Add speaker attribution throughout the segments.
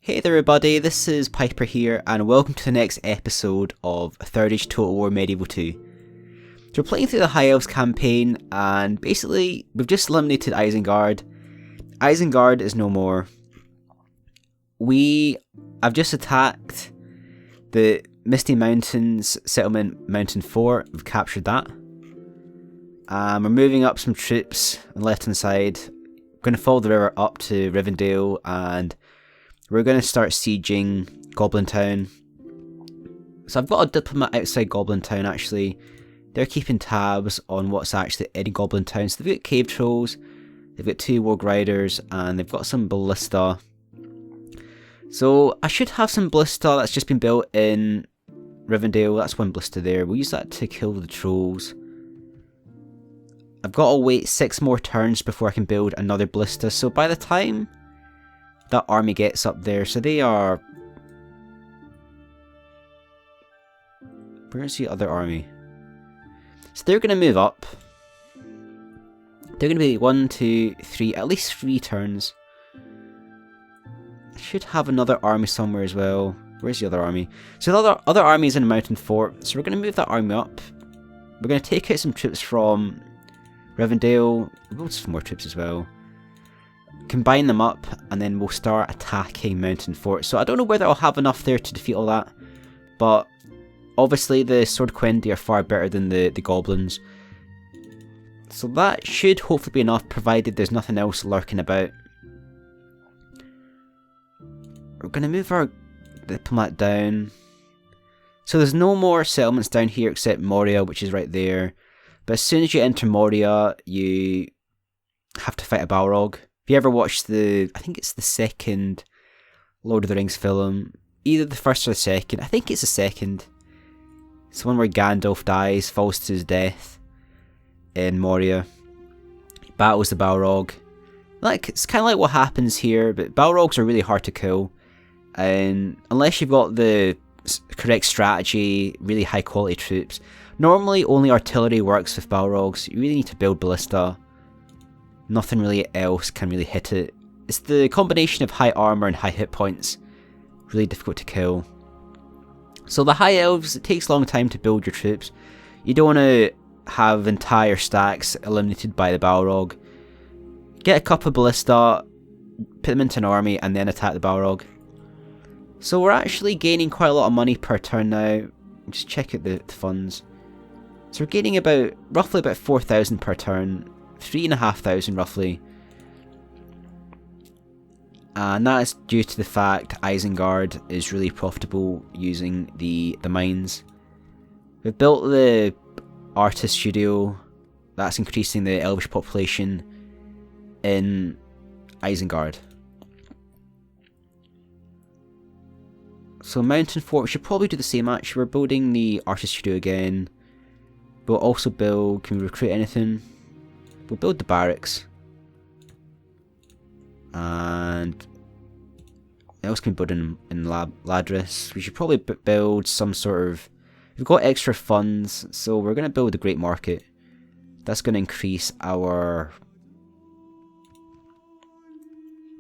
Speaker 1: Hey there everybody, this is Piper here and welcome to the next episode of 3rd Age Total War Medieval 2. So we're playing through the High Elves campaign and basically we've just eliminated Isengard. Isengard is no more. I've just attacked the Misty Mountains settlement Mountain Fort, we've captured that. We're moving up some troops on the left hand side. We're going to follow the river up to Rivendell and we're going to start sieging Goblin Town. So I've got a diplomat outside Goblin Town actually. They're keeping tabs on what's actually in Goblin Town. So they've got cave trolls, they've got 2 warg riders, and they've got some ballista. So I should have some ballista that's just been built in Rivendell. That's 1 ballista there. We'll use that to kill the trolls. I've got to wait 6 more turns before I can build another ballista. So by the time that army gets up there, so they are... Where's the other army? So they're going to move up. They're going to be 1, 2, 3, at least 3 turns. I should have another army somewhere as well. Where's the other army? So the other army is in a mountain fort, so we're going to move that army up. We're going to take out some troops from Rivendell. We'll build some more troops as well. Combine them up and then we'll start attacking Mountain Fort. So I don't know whether I'll have enough there to defeat all that, but obviously the Sword Quendi are far better than the goblins. So that should hopefully be enough, provided there's nothing else lurking about. We're going to move our diplomat down. So there's no more settlements down here except Moria, which is right there. But as soon as you enter Moria, you have to fight a Balrog. If you ever watched I think it's the second Lord of the Rings film, either the first or the second, I think it's the second. It's the one where Gandalf dies, falls to his death in Moria. He battles the Balrog. It's kind of like what happens here, but Balrogs are really hard to kill. And unless you've got the correct strategy, really high quality troops. Normally only artillery works with Balrogs, you really need to build ballista. Nothing really else can really hit it. It's the combination of high armor and high hit points. Really difficult to kill. So the High Elves, it takes a long time to build your troops. You don't want to have entire stacks eliminated by the Balrog. Get a couple of ballista, put them into an army, and then attack the Balrog. So we're actually gaining quite a lot of money per turn now. Just check out the funds. So we're gaining roughly about 4,000 per turn. 3,500 roughly, and that is due to the fact Isengard is really profitable using the mines. We've built the artist studio, that's increasing the Elvish population in Isengard. So Mountain Fort, we should probably do the same actually. We're building the artist studio again. We'll also build, can we recruit anything? We'll build the barracks. And what else can we build in Ladris? We should probably build some sort of... We've got extra funds, so we're going to build the Great Market. That's going to increase our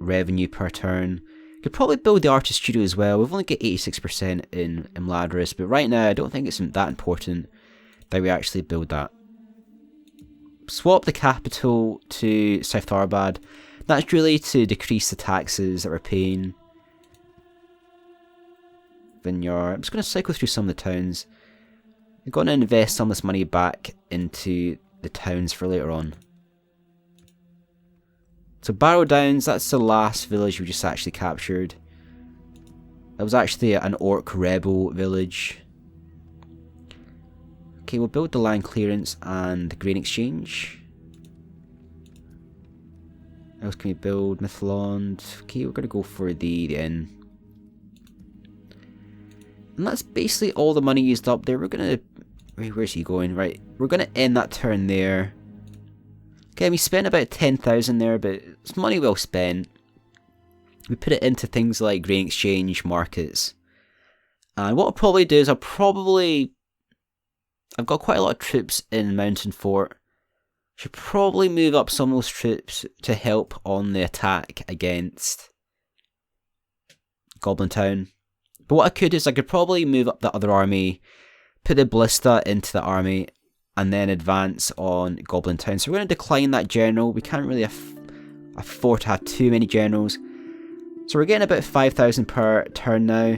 Speaker 1: revenue per turn. Could probably build the artist studio as well. We've only got 86% in Ladris, but right now I don't think it's that important that we actually build that. Swap the capital to South Tharbad. That's really to decrease the taxes that we're paying. Vineyard. I'm just going to cycle through some of the towns. I'm going to invest some of this money back into the towns for later on. So Barrow Downs, that's the last village we just actually captured. That was actually an orc rebel village. Okay, we'll build the land clearance and the grain exchange. What else can we build? Mythlond. Okay, we're going to go for the inn. And that's basically all the money used up there. We're going to... Where's he going? Right, we're going to end that turn there. Okay, we spent about 10,000 there, but it's money well spent. We put it into things like grain exchange, markets. And what I'll probably do is I've got quite a lot of troops in Mountain Fort. Should probably move up some of those troops to help on the attack against Goblin Town. But what I could do is I could probably move up the other army, put the ballista into the army, and then advance on Goblin Town. So we're going to decline that general. We can't really afford to have too many generals. So we're getting about 5,000 per turn now.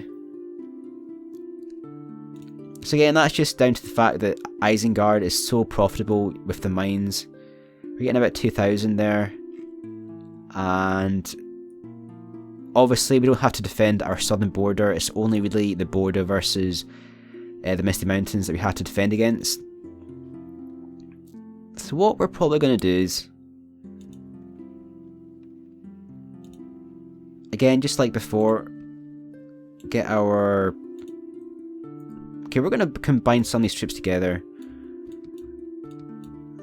Speaker 1: So again, that's just down to the fact that Isengard is so profitable with the mines. We're getting about 2,000 there. And obviously we don't have to defend our southern border. It's only really the border versus the Misty Mountains that we have to defend against. So what we're probably going to do is, again, just like before, get our... Okay, we're going to combine some of these troops together.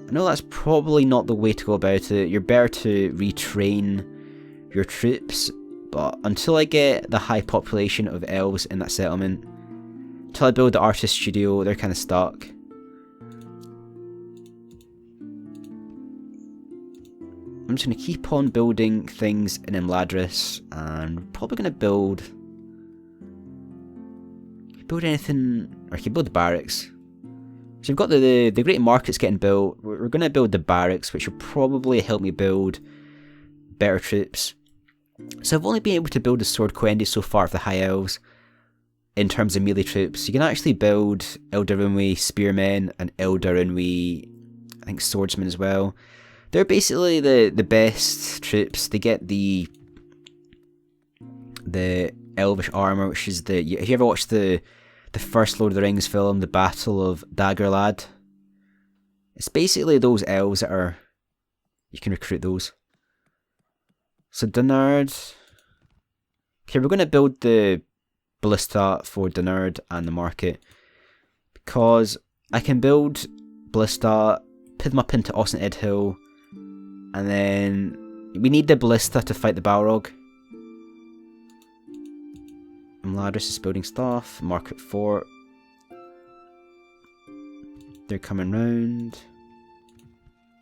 Speaker 1: I know that's probably not the way to go about it. You're better to retrain your troops, but until I get the high population of elves in that settlement, until I build the artist studio, they're kind of stuck. I'm just going to keep on building things in Imladris, and we're probably going to build anything, or I can build the barracks. So we've got the great markets getting built. We're going to build the barracks, which will probably help me build better troops. So I've only been able to build the sword Quendi so far for the high elves in terms of melee troops. You can actually build Eldarinwi spearmen and Eldarinwi, I think, swordsmen as well. They're basically the best troops. They get the elvish armor, which is the... Have you ever watched the first Lord of the Rings film, The Battle of Dagorlad? It's basically those elves that are... You can recruit those. So Dunard... Okay, we're going to build the ballista for Dunard and the market, because I can build ballista, put them up into Austin Edhill, and then we need the ballista to fight the Balrog. Imladris is building stuff. Market Fort. They're coming round.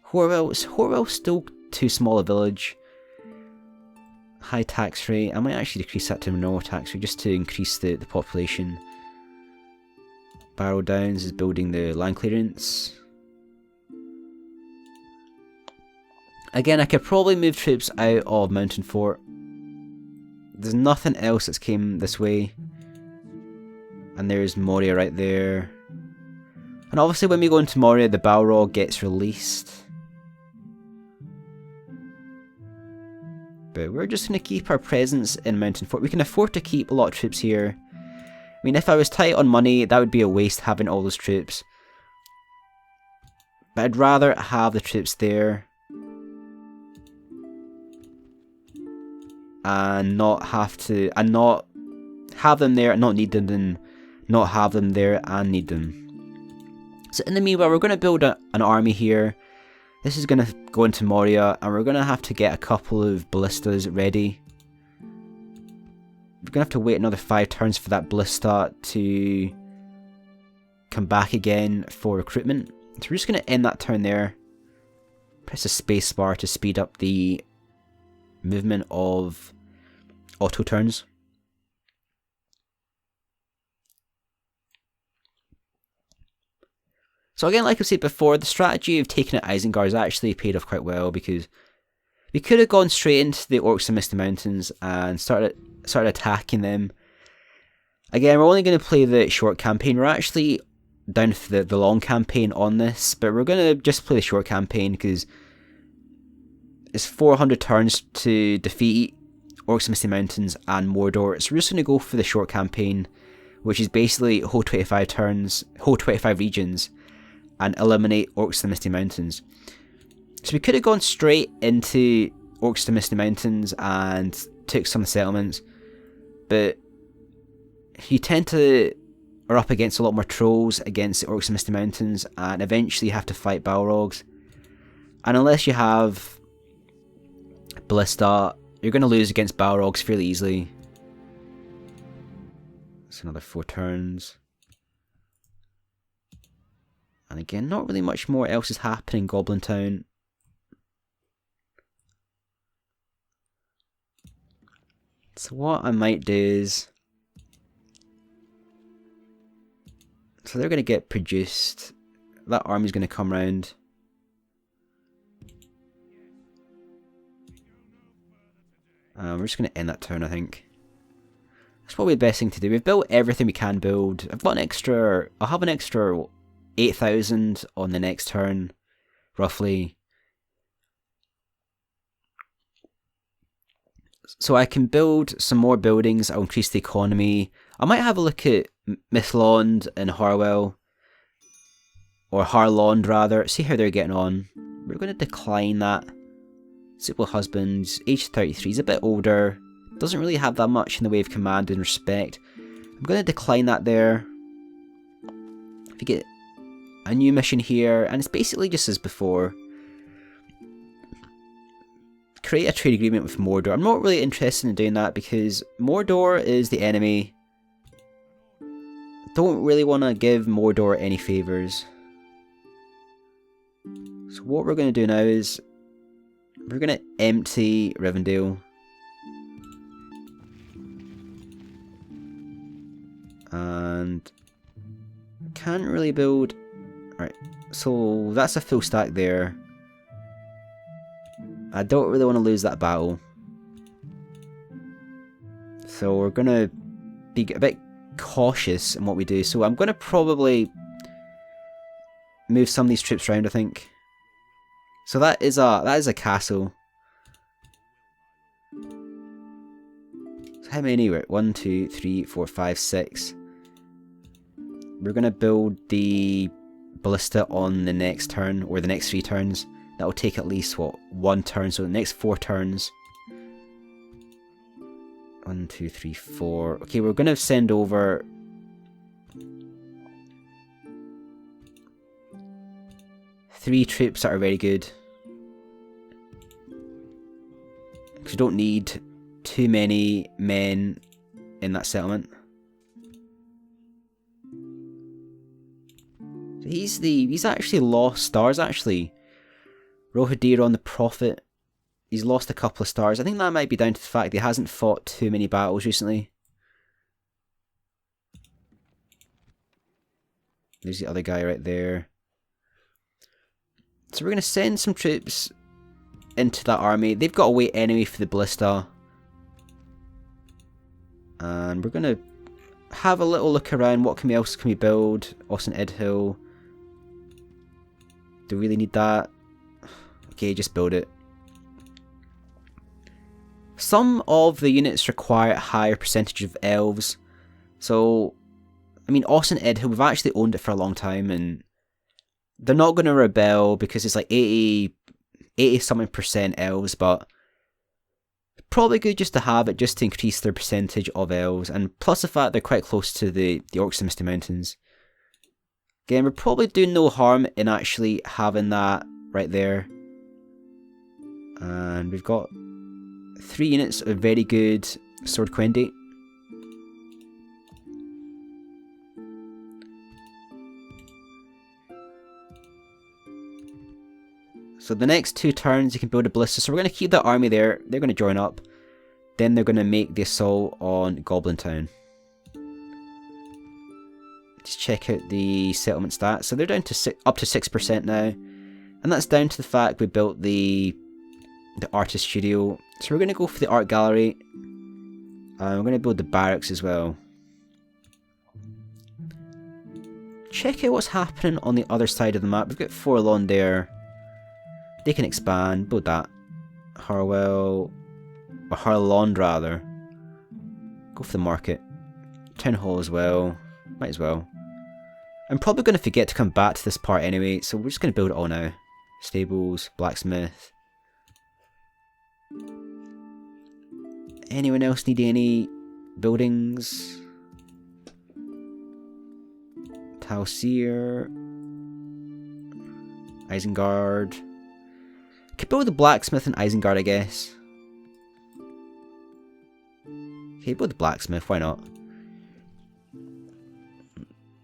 Speaker 1: Horwell's still too small a village. High tax rate. I might actually decrease that to normal tax rate just to increase the population. Barrow Downs is building the land clearance. Again, I could probably move troops out of Mountain Fort. There's nothing else that's came this way. And there's Moria right there. And obviously when we go into Moria, the Balrog gets released. But we're just going to keep our presence in Mountain Fort. We can afford to keep a lot of troops here. I mean, if I was tight on money, that would be a waste having all those troops. But I'd rather have the troops there and not have them there and not need them, than not have them there and need them. So in the meanwhile, we're going to build an army here. This is going to go into Moria, and we're going to have to get a couple of ballistas ready. We're going to have to wait another 5 turns for that ballista to come back again for recruitment. So we're just going to end that turn there. Press the space bar to speed up the movement of auto turns. So again, like I said before, the strategy of taking out Isengard has actually paid off quite well, because we could have gone straight into the Orcs and Misty Mountains and started attacking them. Again, we're only going to play the short campaign. We're actually down for the long campaign on this, but we're going to just play the short campaign because it's 400 turns to defeat Orcs and Misty Mountains and Mordor. So we're just going to go for the short campaign, which is basically whole 25 turns, whole 25 regions, and eliminate Orcs and Misty Mountains. So we could have gone straight into Orcs and Misty Mountains and took some settlements, but you tend to are up against a lot more trolls against the Orcs and Misty Mountains, and eventually you have to fight Balrogs. And unless you have Ballista, you're going to lose against Balrogs fairly easily. That's another 4 turns. And again, not really much more else is happening in Goblin Town. So what I might do is... So they're going to get produced. That army's going to come round. We're just going to end that turn, I think. That's probably the best thing to do. We've built everything we can build. I'll have an extra 8,000 on the next turn, roughly. So I can build some more buildings. I'll increase the economy. I might have a look at Mithlond and Harwell. Or Harlond, rather. See how they're getting on. We're going to decline that. Suitable husbands. Age 33 is a bit older. Doesn't really have that much in the way of command and respect. I'm going to decline that there. If you get a new mission here. And it's basically just as before. Create a trade agreement with Mordor. I'm not really interested in doing that because Mordor is the enemy. Don't really want to give Mordor any favours. So what we're going to do now is we're going to empty Rivendell. And can't really build... Right, so that's a full stack there. I don't really want to lose that battle. So we're going to be a bit cautious in what we do. So I'm going to probably move some of these troops around, I think. So that is a castle. So how many? We're at 1, 2, 3, 4, 5, 6. We're going to build the ballista on the next turn, or the next 3 turns. That will take at least, what, 1 turn, so the next 4 turns. 1, 2, 3, 4. Okay, we're going to send over... three troops that are very good. Because you don't need too many men in that settlement. So he's actually lost stars, actually. Rohirrim the Prophet, he's lost a couple of stars. I think that might be down to the fact that he hasn't fought too many battles recently. There's the other guy right there. So we're going to send some troops into that army. They've got to wait anyway for the ballista. And we're going to have a little look around. What else can we build? Austin Edhill. Do we really need that? Okay, just build it. Some of the units require a higher percentage of elves. So, I mean, Austin Edhill, we've actually owned it for a long time, and they're not going to rebel because it's like 80 something percent elves, but probably good just to have it, just to increase their percentage of elves, and plus the fact they're quite close to the Orcs and Misty Mountains. Again, we're probably doing no harm in actually having that right there. And we've got 3 units of very good Sword Quendi. So the next 2 turns you can build a ballista. So we're going to keep that army there. They're going to join up. Then they're going to make the assault on Goblin Town. Just check out the settlement stats. So they're down to up to 6% now. And that's down to the fact we built the artist studio. So we're going to go for the art gallery. And we're going to build the barracks as well. Check out what's happening on the other side of the map. We've got Forlorn there. They can expand. Build that. Harwell. Or Harlond rather. Go for the market. Town hall as well. Might as well. I'm probably going to forget to come back to this part anyway, so we're just going to build it all now. Stables, blacksmith. Anyone else need any buildings? Talseer. Isengard. Could build the blacksmith in Isengard, I guess. Okay, build the blacksmith, why not?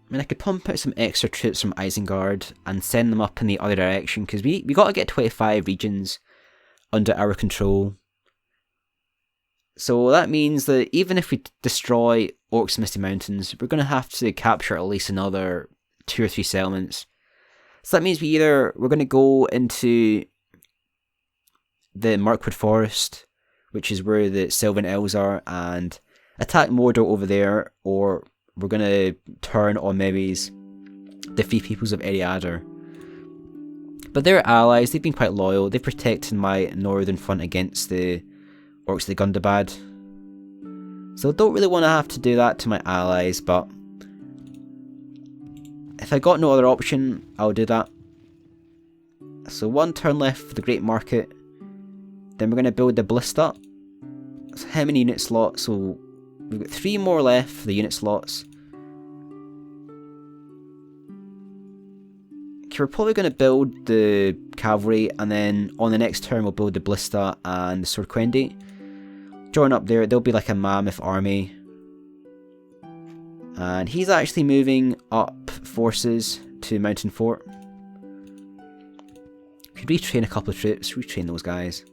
Speaker 1: I mean, I could pump out some extra troops from Isengard and send them up in the other direction, because we got to get 25 regions under our control. So that means that even if we destroy Orcs and Misty Mountains, we're going to have to capture at least another 2 or 3 settlements. So that means we're going to go into the Mirkwood Forest, which is where the Sylvan Elves are, and attack Mordor over there, or we're going to turn on maybe the Free Peoples of Eriador. But they're allies, they've been quite loyal, they've protected my northern front against the Orcs of the Gundabad. So I don't really want to have to do that to my allies, but if I got no other option, I'll do that. So 1 turn left for the Great Market. Then we're going to build the Ballista. So how many unit slots? So we've got 3 more left for the unit slots. Okay, we're probably going to build the Cavalry, and then on the next turn we'll build the Ballista and the Sorquendi. Join up there, there'll be like a mammoth army. And he's actually moving up forces to Mountain Fort. Could retrain a couple of troops, retrain those guys.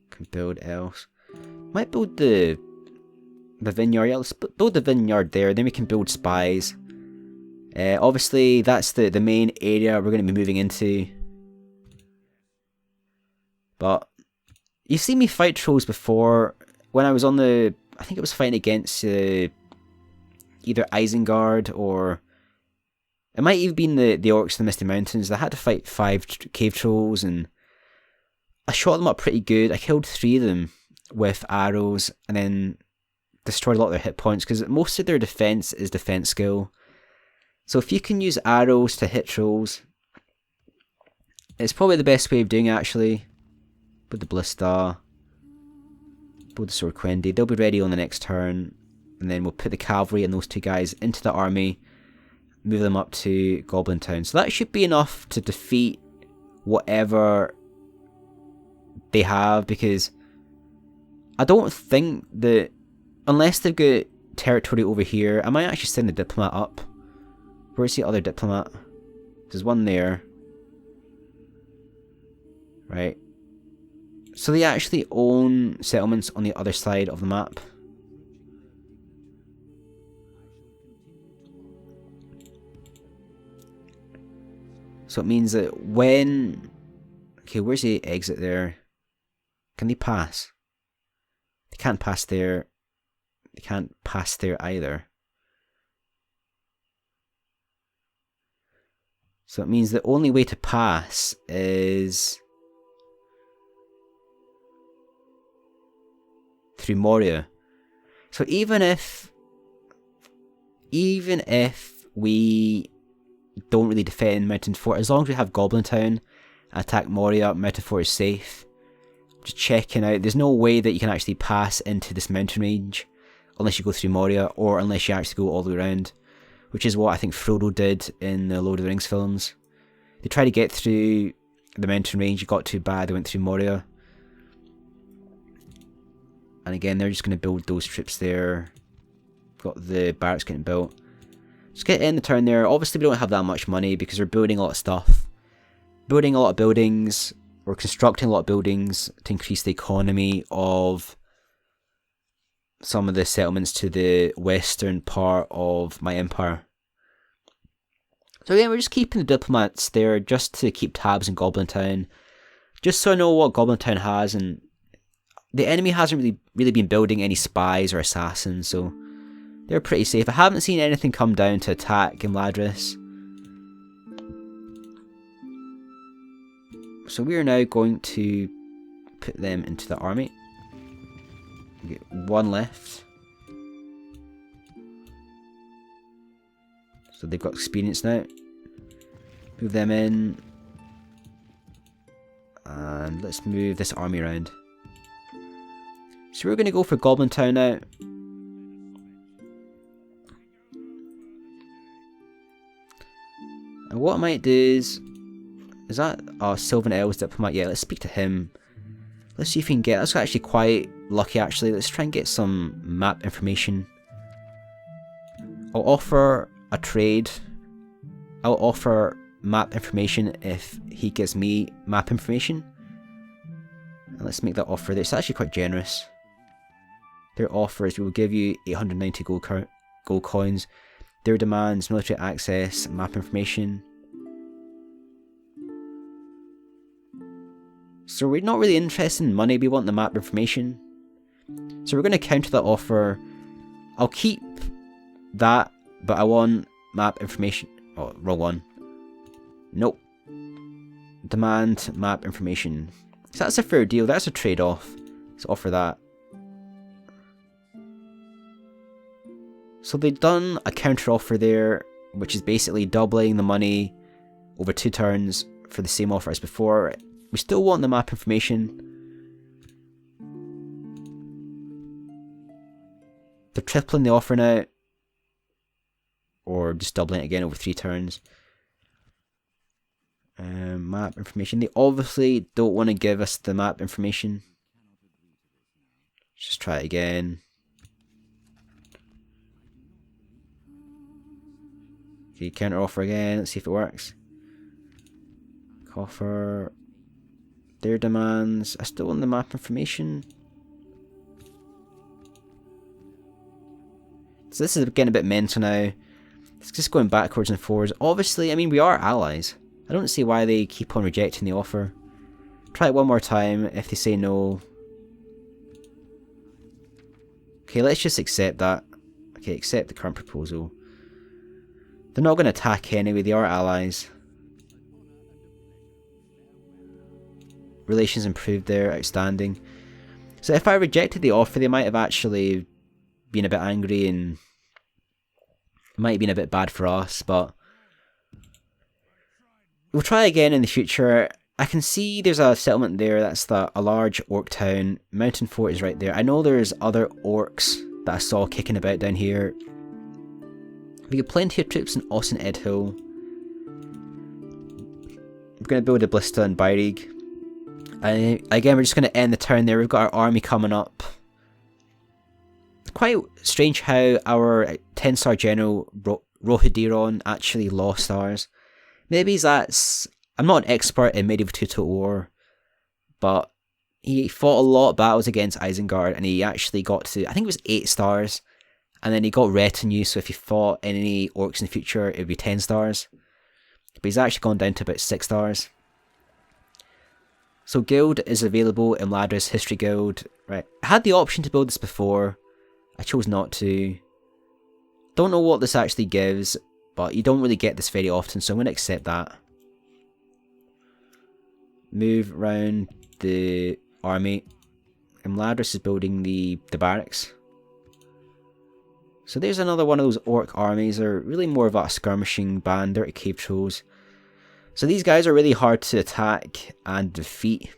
Speaker 1: Can build Elves. Might build the vineyard. Yeah, let's build the vineyard there, then we can build spies. Obviously, that's the main area we're going to be moving into. But you've seen me fight trolls before. When I was on the, I think it was fighting against either Isengard, or it might even been the Orcs of the Misty Mountains. I had to fight 5 cave trolls, and I shot them up pretty good. I killed 3 of them with arrows, and then destroyed a lot of their hit points, because most of their defense is defense skill. So if you can use arrows to hit trolls, it's probably the best way of doing it, actually. Build the Ballista, build the Sorquendi, they'll be ready on the next turn, and then we'll put the Cavalry and those 2 guys into the army, move them up to Goblin Town. So that should be enough to defeat whatever they have, because I don't think that, unless they've got territory over here, I might actually send the Diplomat up. Where's the other Diplomat? There's one there. Right. So they actually own settlements on the other side of the map. So it means that when... Okay, where's the exit there? Can they pass? They can't pass there. They can't pass there either. So it means the only way to pass is through Moria. So even if we don't really defend Mountain Fort, as long as we have Goblin Town and attack Moria, Mountain Fort is safe. Just checking out, there's no way that you can actually pass into this mountain range unless you go through Moria, or unless you actually go all the way around, which is what I think Frodo did in the Lord of the Rings films. They tried to get through the mountain range, it got too bad, they went through Moria. And again, they're just going to build those troops there. Got the barracks getting built. Just get in the turn there. Obviously we don't have that much money because we're building a lot of stuff. Building a lot of buildings, we're constructing a lot of buildings to increase the economy of some of the settlements to the western part of my empire. So again, we're just keeping the diplomats there just to keep tabs in Goblin Town, just so I know what Goblin Town has, and the enemy hasn't really been building any spies or assassins, so they're pretty safe. I haven't seen anything come down to attack in Ladris. So we are now going to put them into the army. Get 1 left. So they've got experience now. Move them in. And let's move this army around. So we're going to go for Goblin Town now. And what I might do is that Sylvan Elves diplomat? Yeah, let's speak to him. Let's see if we can get, that's actually quite lucky actually. Let's try and get some map information. I'll offer a trade. I'll offer map information if he gives me map information. And let's make that offer there. It's actually quite generous. Their offers will give you 890 gold coins. Their demands military access, map information. So we're not really interested in money, we want the map information. So we're going to counter that offer. I'll keep that, but I want map information. Oh, wrong one. Nope. Demand map information. So that's a fair deal, that's a trade-off. Let's offer that. So they've done a counter offer there, which is basically doubling the money over 2 turns for the same offer as before. We still want the map information. They're tripling the offer now. Or just doubling it again over 3 turns. Map information. They obviously don't want to give us the map information. Just try it again. Okay, counter offer again. Let's see if it works. Offer. Their demands. I still want the map information. So this is getting a bit mental now. It's just going backwards and forwards. Obviously, I mean, we are allies. I don't see why they keep on rejecting the offer. Try it one more time. If they say no. Okay, let's just accept that. Okay, accept the current proposal. They're not going to attack anyway. They are allies. Relations improved there. Outstanding. So if I rejected the offer, they might have actually been a bit angry and it might have been a bit bad for us, but we'll try again in the future. I can see there's a settlement there. That's a large orc town. Mountain Fort is right there. I know there's other orcs that I saw kicking about down here. We got plenty of troops in Austin Edhill. We're going to build a Ballista in Bairig. And again, we're just going to end the turn there. We've got our army coming up. Quite strange how our 10-star general Rohediron actually lost ours. Maybe that's... I'm not an expert in Medieval 2 Total War, but he fought a lot of battles against Isengard and he actually got to, I think it was 8 stars, and then he got retinue, so if he fought any orcs in the future, it would be 10 stars. But he's actually gone down to about 6 stars. So guild is available in Ladris History Guild. Right, I had the option to build this before. I chose not to. Don't know what this actually gives, but you don't really get this very often, so I'm going to accept that. Move around the army. And Ladris is building the barracks. So there's another one of those orc armies. They're really more of a skirmishing band. Dirty cave trolls. So these guys are really hard to attack and defeat.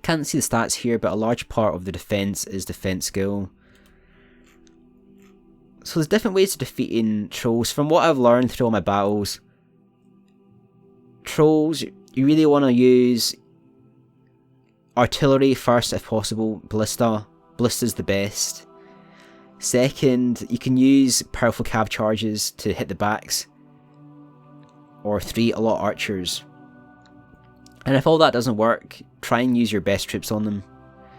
Speaker 1: Can't see the stats here, but a large part of the defense is defense skill. So there's different ways of defeating trolls. From what I've learned through all my battles, trolls, you really want to use artillery first if possible. Ballista. Ballista's the best. Second, you can use powerful cav charges to hit the backs. Or 3, a lot of archers. And if all that doesn't work, try and use your best troops on them.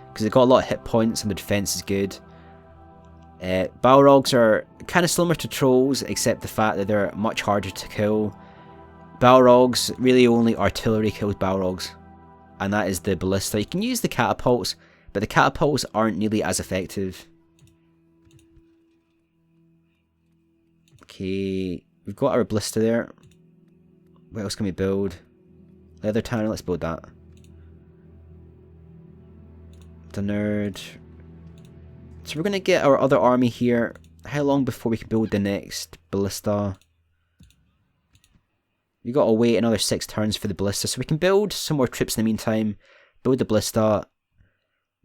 Speaker 1: Because they've got a lot of hit points and the defense is good. Balrogs are kind of similar to trolls, except the fact that they're much harder to kill. Balrogs, really only artillery kills Balrogs. And that is the ballista. You can use the catapults, but the catapults aren't nearly as effective. Okay, we've got our ballista there. What else can we build? Leather Tanner, let's build that. The nerd. So we're going to get our other army here. How long before we can build the next ballista? We got to wait another 6 turns for the ballista, so we can build some more troops in the meantime. Build the ballista.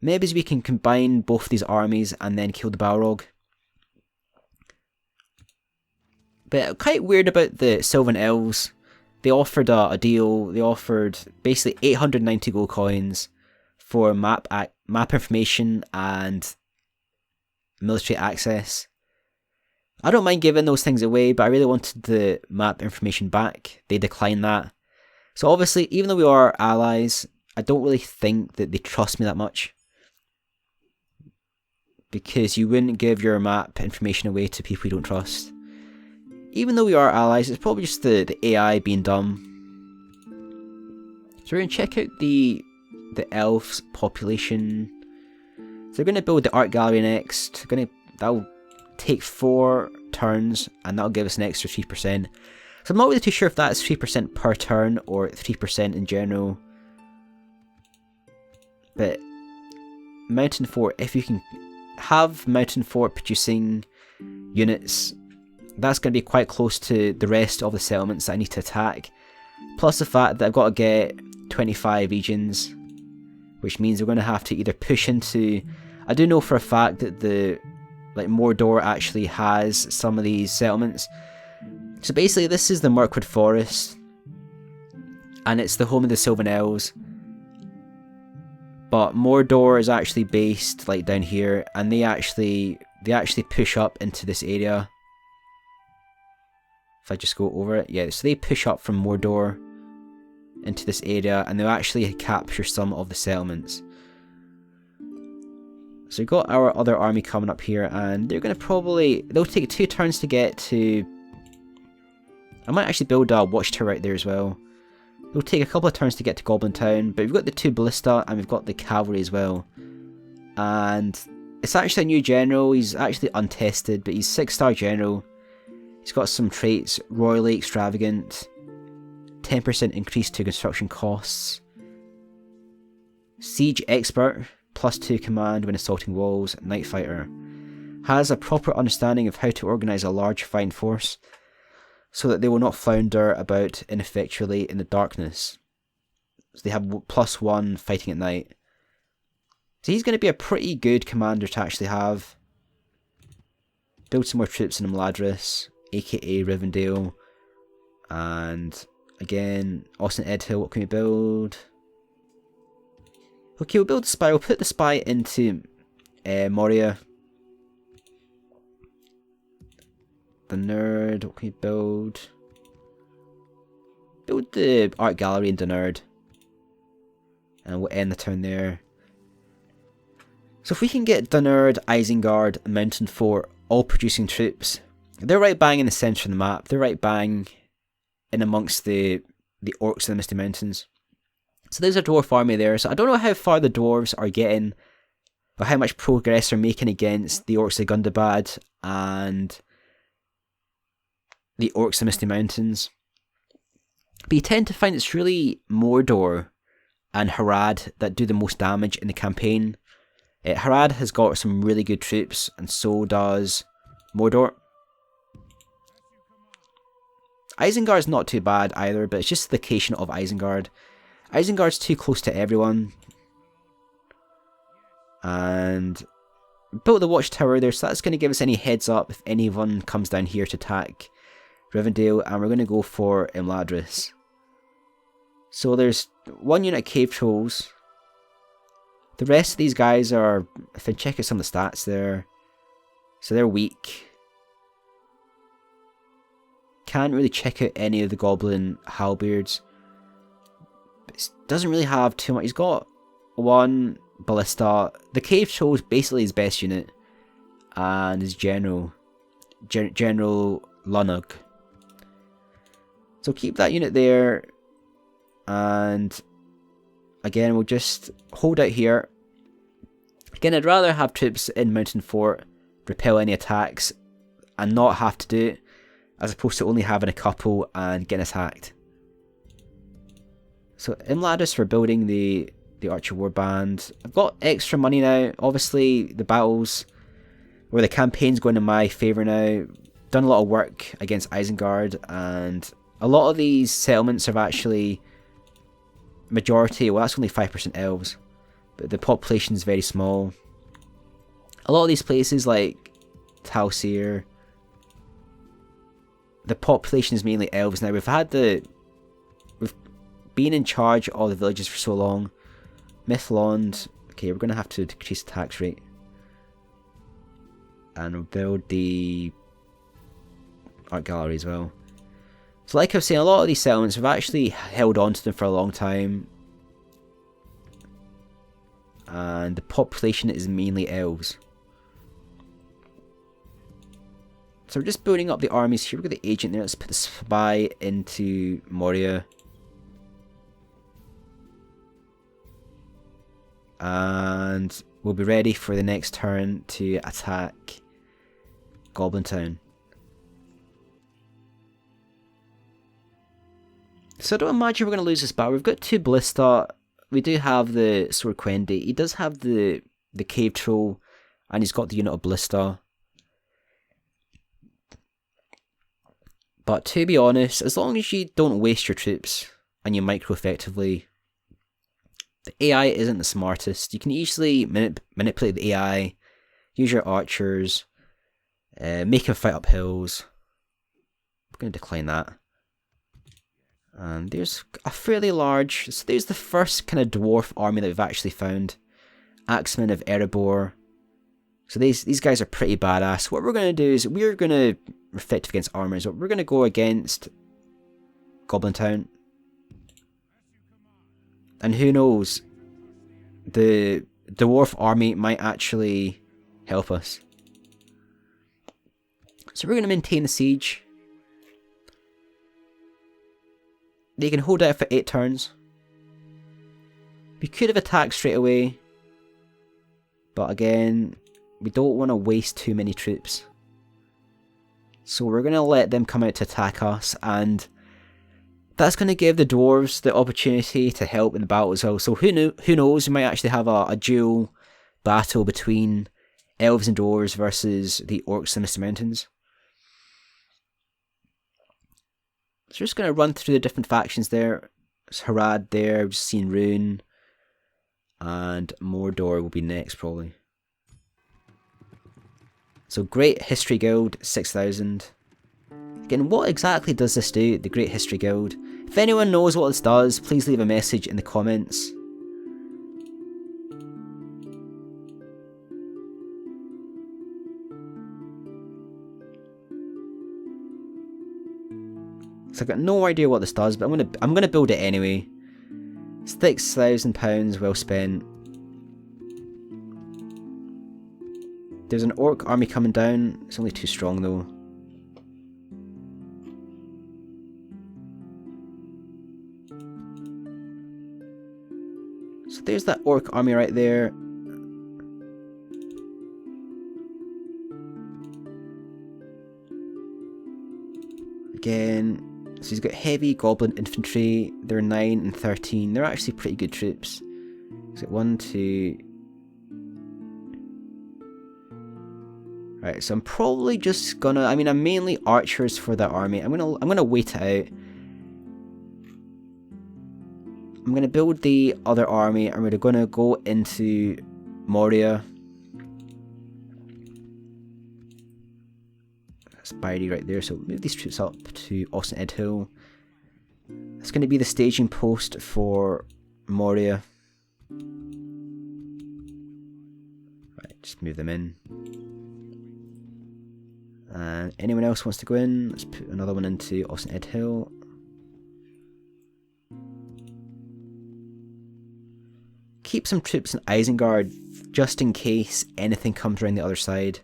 Speaker 1: Maybe we can combine both these armies and then kill the Balrog. But quite weird about the Sylvan Elves. They offered a deal. They offered basically 890 gold coins for map information and military access. I don't mind giving those things away, but I really wanted the map information back. They declined that. So obviously, even though we are allies, I don't really think that they trust me that much. Because you wouldn't give your map information away to people you don't trust. Even though we are allies, it's probably just the AI being dumb. So we're going to check out the Elves population. So we're going to build the art gallery next. That'll take 4 turns, and that'll give us an extra 3%. So I'm not really too sure if that's 3% per turn or 3% in general. But Mountain Fort, if you can have Mountain Fort producing units, that's going to be quite close to the rest of the settlements that I need to attack. Plus the fact that I've got to get 25 regions, which means we're going to have to either push into... I do know for a fact that Mordor actually has some of these settlements. So basically this is the Mirkwood Forest, and it's the home of the Sylvan Elves. But Mordor is actually based like down here, and they actually push up into this area. If I just go over it, yeah, so they push up from Mordor into this area, and they'll actually capture some of the settlements. So we've got our other army coming up here, and they're going to they'll take 2 turns to get to... I might actually build a watchtower right there as well. It'll take a couple of turns to get to Goblin Town, but we've got the 2 ballista and we've got the cavalry as well. And it's actually a new general. He's actually untested, but he's 6-star general. He's got some traits: royally extravagant, 10% increase to construction costs, siege expert, +2 command when assaulting walls, night fighter. Has a proper understanding of how to organise a large fine force, so that they will not flounder about ineffectually in the darkness. So they have +1 fighting at night. So he's going to be a pretty good commander to actually have. Build some more troops in Imladris, aka Rivendell. And again, Austin Edhill, what can we build? Okay, we'll build the spy. We'll put the spy into Moria. The nerd, what can we build? Build the art gallery in the nerd. And we'll end the turn there. So if we can get Dunnerd, Isengard, and Mountain Fort all producing troops, they're right bang in the centre of the map. They're right bang in amongst the orcs in the Misty Mountains. So there's a dwarf army there. So I don't know how far the dwarves are getting, or how much progress they're making against the orcs of Gundabad and the orcs of the Misty Mountains. But you tend to find it's really Mordor and Harad that do the most damage in the campaign. Harad has got some really good troops, and so does Mordor. Isengard's not too bad either, but it's just the location of Isengard. Isengard's too close to everyone. And built the watchtower there, so that's going to give us any heads up if anyone comes down here to attack Rivendell, and we're going to go for Imladris. So there's 1 unit of cave trolls. The rest of these guys are, if I check out some of the stats there, so they're weak. Can't really check out any of the goblin halberds. But it doesn't really have too much. He's got 1 ballista. The cave troll is basically his best unit, and his General Lunug. So keep that unit there, and again we'll just hold out here. Again, I'd rather have troops in Mountain Fort repel any attacks and not have to do it, as opposed to only having a couple and getting attacked. So Imladris for building the Archer Warband. I've got extra money now. Obviously the battles, where the campaign's going in my favour now. Done a lot of work against Isengard, and a lot of these settlements have actually majority, well that's only 5% elves, but the population is very small. A lot of these places like Talsir, the population is mainly elves now. We've been in charge of the villages for so long. Mithlond, okay, we're going to have to decrease the tax rate. And we'll build the art gallery as well. So like I was saying, a lot of these settlements, we've actually held on to them for a long time. And the population is mainly elves. So we're just building up the armies here. We've got the agent there. Let's put the spy into Moria. And we'll be ready for the next turn to attack Goblin Town. So I don't imagine we're going to lose this battle. We've got 2 Ballista. We do have the Sword Quendi. He does have the Cave Troll. And he's got the unit of Ballista. But to be honest, as long as you don't waste your troops and you micro effectively, the AI isn't the smartest. You can easily manipulate the AI, use your archers, make him fight up hills. I'm going to decline that. And there's a fairly large... So there's the first kind of dwarf army that we've actually found. Axemen of Erebor. So these guys are pretty badass. What we're going to do is we're going to effective against armors. We're going to go against Goblin Town. And who knows, the dwarf army might actually help us. So we're going to maintain the siege. They can hold out for 8 turns. We could have attacked straight away. But again, we don't want to waste too many troops. So we're going to let them come out to attack us. And that's going to give the dwarves the opportunity to help in the battle as well. So who knows, we might actually have a dual battle between elves and dwarves versus the orcs and Misty Mountains. So we're just going to run through the different factions there. There's Harad there, we've just seen Rune. And Mordor will be next probably. So Great History Guild, 6,000. Again, what exactly does this do, the Great History Guild? If anyone knows what this does, please leave a message in the comments. So I've got no idea what this does, but I'm gonna build it anyway. £6,000 well spent. There's an orc army coming down. It's only too strong though. So there's that orc army right there. Again, so he's got heavy goblin infantry. They're 9 and 13. They're actually pretty good troops. He's got 1, 2. Right, so I'm probably just gonna. I mean, I'm mainly archers for that army. I'm gonna wait it out. I'm gonna build the other army, and we're gonna go into Moria. That's Spidey right there. So move these troops up to Austin Edhill. It's gonna be the staging post for Moria. Right, just move them in. And anyone else wants to go in? Let's put another one into Austin Edhill. Keep some troops in Isengard just in case anything comes around the other side.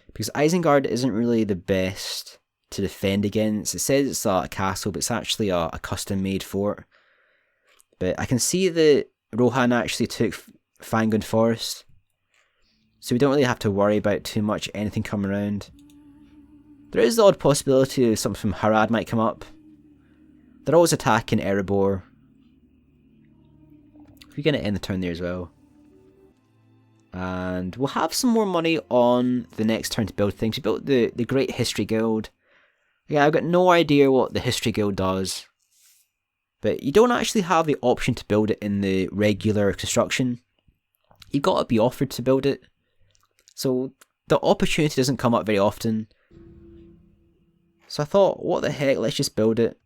Speaker 1: Because Isengard isn't really the best to defend against. It says it's a castle, but it's actually a custom made fort. But I can see that Rohan actually took Fangund Forest. So we don't really have to worry about too much anything coming around. There is the odd possibility something from Harad might come up. They're always attacking Erebor. We're going to end the turn there as well. And we'll have some more money on the next turn to build things. We built the Great History Guild. Yeah, I've got no idea what the History Guild does. But you don't actually have the option to build it in the regular construction. You've got to be offered to build it. So the opportunity doesn't come up very often. So I thought, what the heck, let's just build it.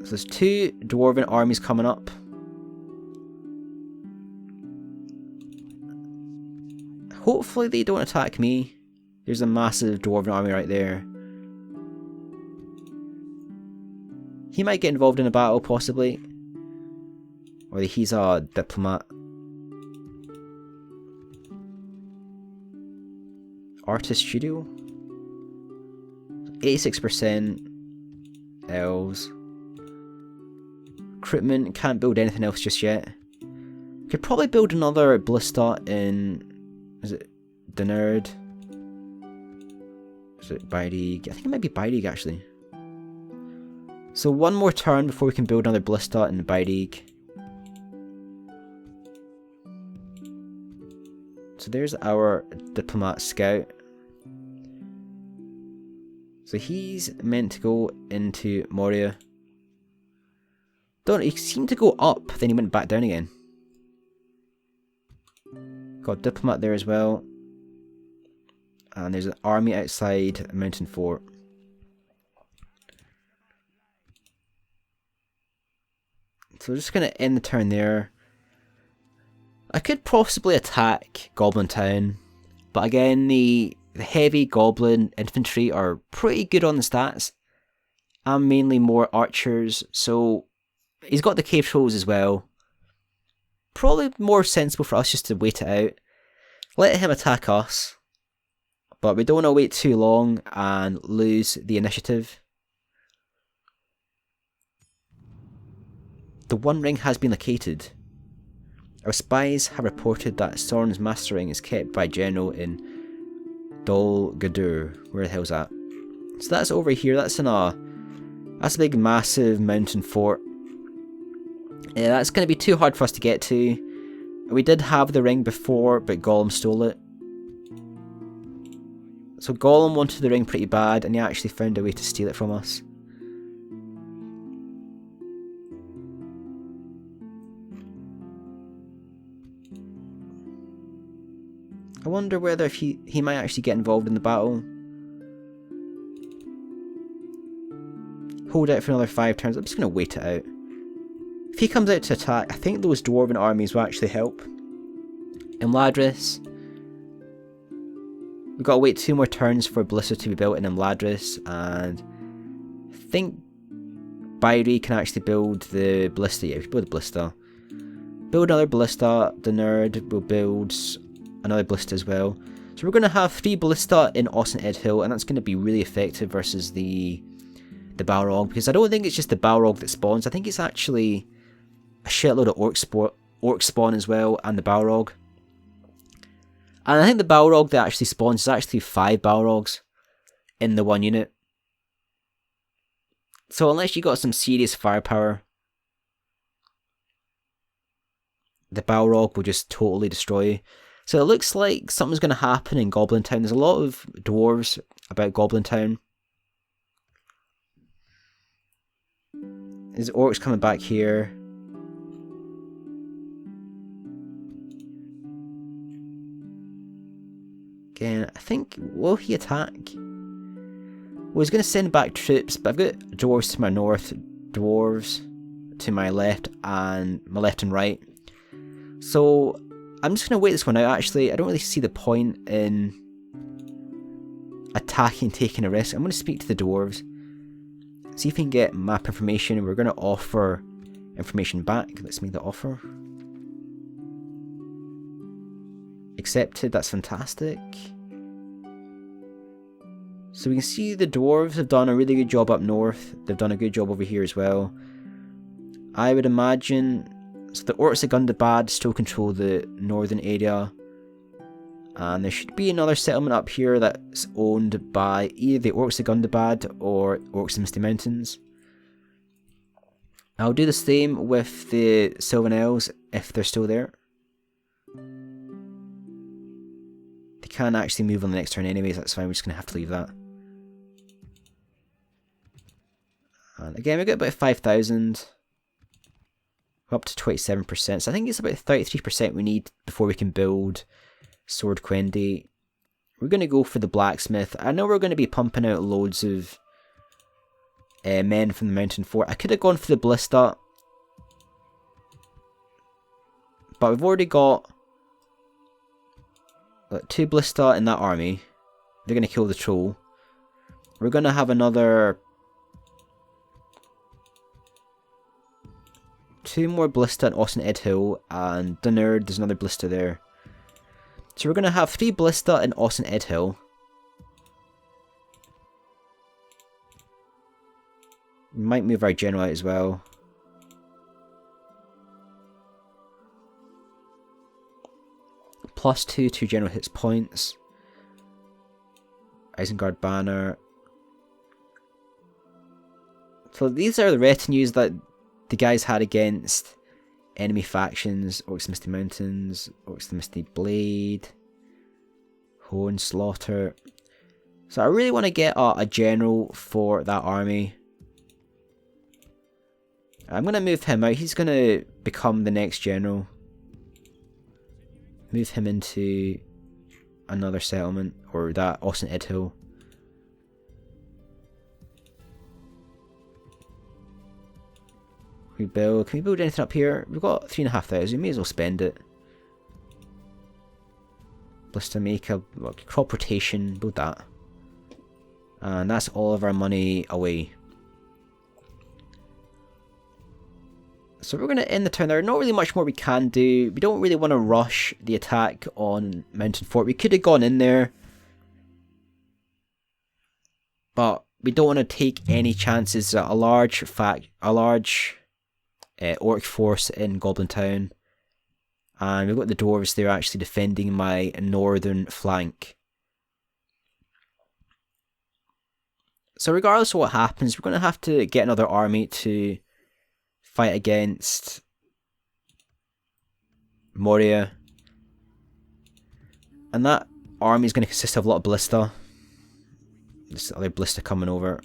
Speaker 1: So there's 2 dwarven armies coming up. Hopefully they don't attack me. There's a massive dwarven army right there. he might get involved in a battle, possibly. Or he's a diplomat. Artist studio. 86% elves. Recruitment, can't build anything else just yet. Could probably build another ballista in... Is it the nerd? Is it Bairig? I think it might be Bairig actually. So one more turn before we can build another ballista in Bairig. So there's our diplomat scout. So he's meant to go into Moria. Don't he seemed to go up, then he went back down again. Got diplomat there as well. And there's an army outside a mountain fort. So we're just going to end the turn there. I could possibly attack Goblin Town, but again, the heavy Goblin infantry are pretty good on the stats. I'm mainly more archers, so he's got the cave trolls as well. Probably more sensible for us just to wait it out. Let him attack us, but we don't want to wait too long and lose the initiative. The One Ring has been located. Our spies have reported that Sorn's Master Ring is kept by General in Dol Guldur. Where the hell's that? So that's over here. That's in a big massive mountain fort. Yeah, that's going to be too hard for us to get to. We did have the ring before, but Gollum stole it. So Gollum wanted the ring pretty bad, and he actually found a way to steal it from us. I wonder whether if he might actually get involved in the battle. Hold out for another 5 turns. I'm just going to wait it out. If he comes out to attack, I think those dwarven armies will actually help. Imladris. We've got to wait 2 more turns for Ballista to be built in Imladris, and I think Bairi can actually build the Ballista. Yeah, we can build the Ballista. Build another Ballista. The nerd will build another Ballista as well. So we're going to have 3 Ballista in Austin Edhill, and that's going to be really effective versus the Balrog, because I don't think it's just the Balrog that spawns. I think it's actually a shitload of orc spawn as well, and the Balrog. And I think the Balrog that actually spawns is actually 5 Balrogs in the one unit. So unless you got some serious firepower, the Balrog will just totally destroy you. So it looks like something's going to happen in Goblin Town. There's a lot of dwarves about Goblin Town. There's orcs coming back here. Again, I think, will he attack? Well, he's going to send back troops, but I've got dwarves to my north, dwarves to my left, and my left and right. So I'm just going to wait this one out, actually. I don't really see the point in attacking, taking a risk. I'm going to speak to the dwarves. See if we can get map information. We're going to offer information back. Let's make the offer. Accepted, that's fantastic. So we can see the dwarves have done a really good job up north. They've done a good job over here as well. I would imagine... So the orcs of Gundabad still control the northern area. And there should be another settlement up here that's owned by either the orcs of Gundabad or orcs of Misty Mountains. I'll do the same with the Sylvan Elves if they're still there. They can actually move on the next turn anyways, that's fine, we're just going to have to leave that. And again, we got about 5,000. Up to 27%, so I think it's about 33% we need before we can build Sword Quendi. We're going to go for the blacksmith. I know we're going to be pumping out loads of men from the mountain fort. I could have gone for the ballista, but we've already got 2 ballista in that army. They're going to kill the troll. We're going to have another 2 more Ballista and Austin Ed Hill, and down there's another Ballista there. So we're going to have 3 Ballista and Austin Ed Hill. We might move our general out as well. +2 to general hits points. Isengard banner. So these are the retinues that the guys had against enemy factions. Orcs the Misty Mountains, Orcs the Misty Blade, Horn Slaughter. So I really want to get a general for that army. I'm going to move him out. He's going to become the next general. Move him into another settlement, or that Austin Ed Hill. Can we build anything up here? We've got 3,500. We may as well spend it. Ballista make a crop rotation. Build that. And that's all of our money away. So we're going to end the turn there. Not really much more we can do. We don't really want to rush the attack on Mountain Fort. We could have gone in there, but we don't want to take any chances. A large orc force in Goblin Town, and we've got the dwarves there actually defending my northern flank. So regardless of what happens, we're going to have to get another army to fight against Moria, and that army is going to consist of a lot of Ballista. This other Ballista coming over,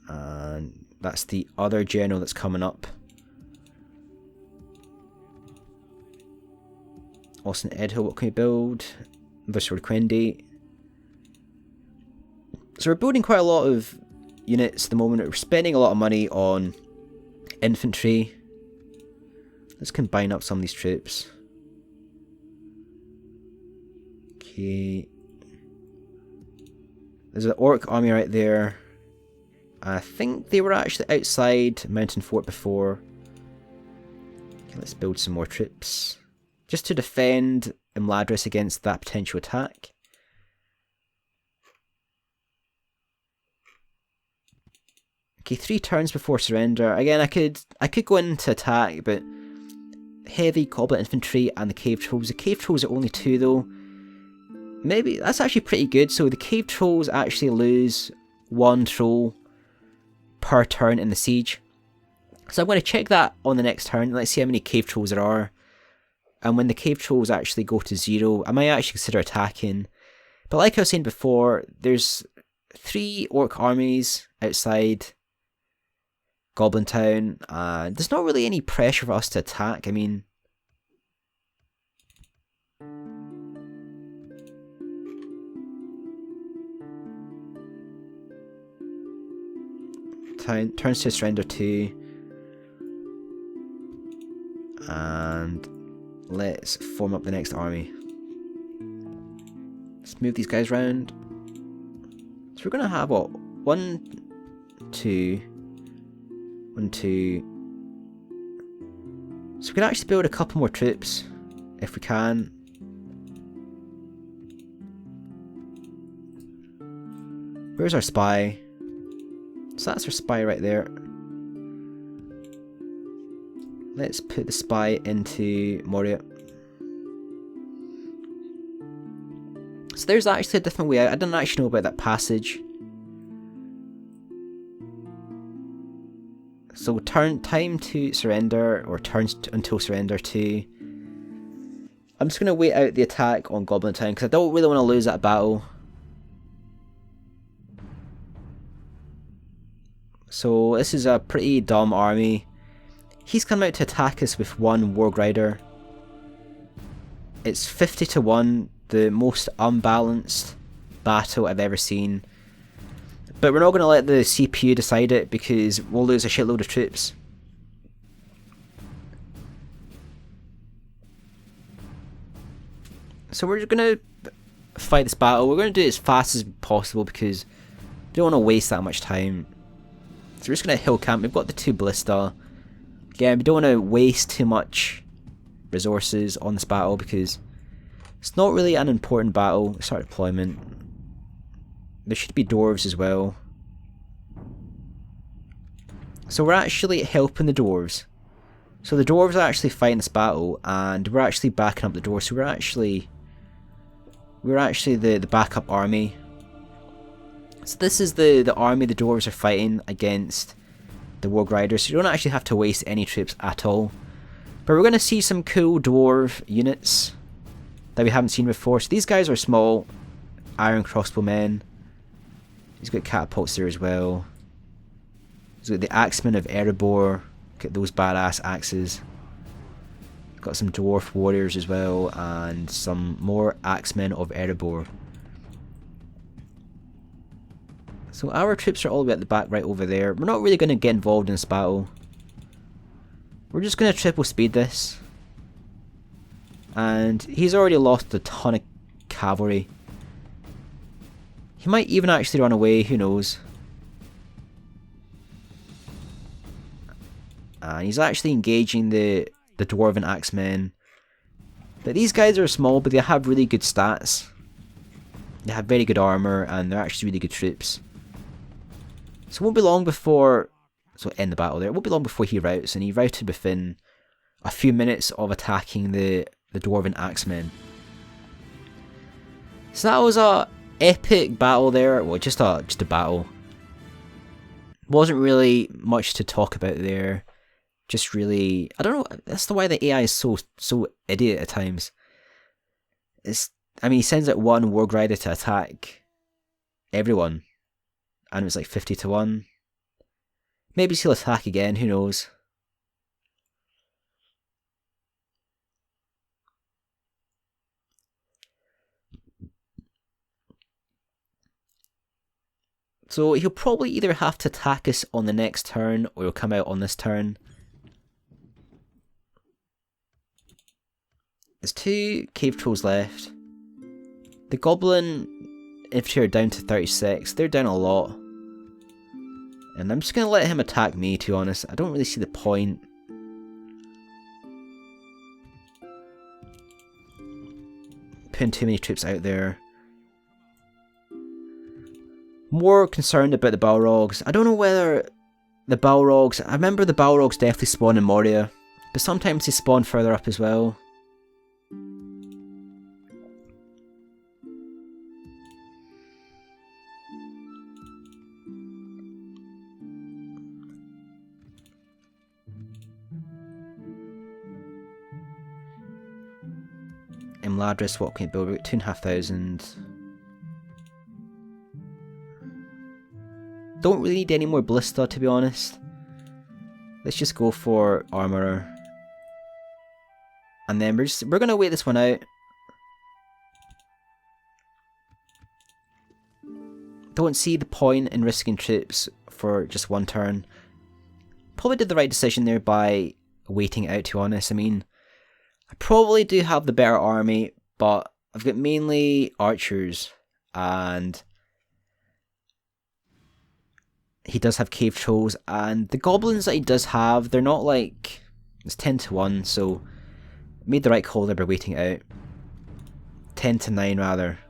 Speaker 1: and that's the other general that's coming up. Austin Edhill, what can we build? Another Sword Quendi. So we're building quite a lot of units at the moment. We're spending a lot of money on infantry. Let's combine up some of these troops. Okay. There's an orc army right there. I think they were actually outside Mountain Fort before. Okay, let's build some more troops, just to defend Imladris against that potential attack. Okay, 3 turns before surrender. Again, I could go into attack, but heavy Goblin infantry and the cave trolls. The cave trolls are only 2 though. Maybe that's actually pretty good. So the cave trolls actually lose 1 troll per turn in the siege. So I'm going to check that on the next turn. Let's see how many cave trolls there are. And when the cave trolls actually go to 0, I might actually consider attacking. But like I was saying before, there's 3 orc armies outside Goblin Town. There's not really any pressure for us to attack. I mean, turns to surrender 2. And let's form up the next army. Let's move these guys around. So we're going to have what? 1, 2, 1, 2. So we can actually build a couple more troops if we can. Where's our spy? So that's our spy right there. Let's put the spy into Moria. So there's actually a different way out. I didn't actually know about that passage. So time to surrender, or turns until surrender 2. I'm just going to wait out the attack on Goblin Town because I don't really want to lose that battle. So this is a pretty dumb army. He's come out to attack us with 1 Warg Rider. It's 50 to 1, the most unbalanced battle I've ever seen. But we're not going to let the CPU decide it because we'll lose a shitload of troops. So we're going to fight this battle. We're going to do it as fast as possible because we don't want to waste that much time. So we're just going to hill camp. We've got the 2 Ballista. Again, we don't want to waste too much resources on this battle because it's not really an important battle. Start deployment. There should be dwarves as well. So we're actually helping the dwarves. So the dwarves are actually fighting this battle, and we're actually backing up the dwarves. So we're actually the backup army. So this is the army the dwarves are fighting against the warg riders. So you don't actually have to waste any troops at all. But we're going to see some cool dwarf units that we haven't seen before. So these guys are small iron crossbowmen. He's got catapults there as well. He's got the axemen of Erebor. Look at those badass axes. Got some dwarf warriors as well, and some more axemen of Erebor. So our troops are all the way at the back right over there. We're not really going to get involved in this battle. We're just going to triple speed this. And he's already lost a ton of cavalry. He might even actually run away, who knows. And he's actually engaging the dwarven axemen. But these guys are small, but they have really good stats. They have very good armor, and they're actually really good troops. So it won't be long before... So end the battle there. It won't be long before he routs, and he routed within a few minutes of attacking the dwarven axemen. So that was a epic battle there. Well, just a battle. Wasn't really much to talk about there. Just really, I don't know. That's the why the AI is so idiot at times. I mean, he sends out one warg rider to attack everyone, and it was like 50 to 1. Maybe he'll attack again. Who knows? So he'll probably either have to attack us on the next turn, or he'll come out on this turn. There's 2 cave trolls left. The goblin infantry are down to 36. They're down a lot. And I'm just going to let him attack me, to be honest. I don't really see the point. Putting too many troops out there. More concerned about the Balrogs. I don't know whether the Balrogs... I remember the Balrogs definitely spawn in Moria. But sometimes they spawn further up as well. Ladris, what can we build? We've got 2,500. Don't really need any more ballista, to be honest. Let's just go for armorer. And then we're gonna wait this one out. Don't see the point in risking troops for just one turn. Probably did the right decision there by waiting it out, to be honest. I mean, I probably do have the better army, but I've got mainly archers, and he does have cave trolls, and the goblins that he does have, they're not like... It's 10 to 1, so made the right call there by waiting it out. 10 to 9 rather.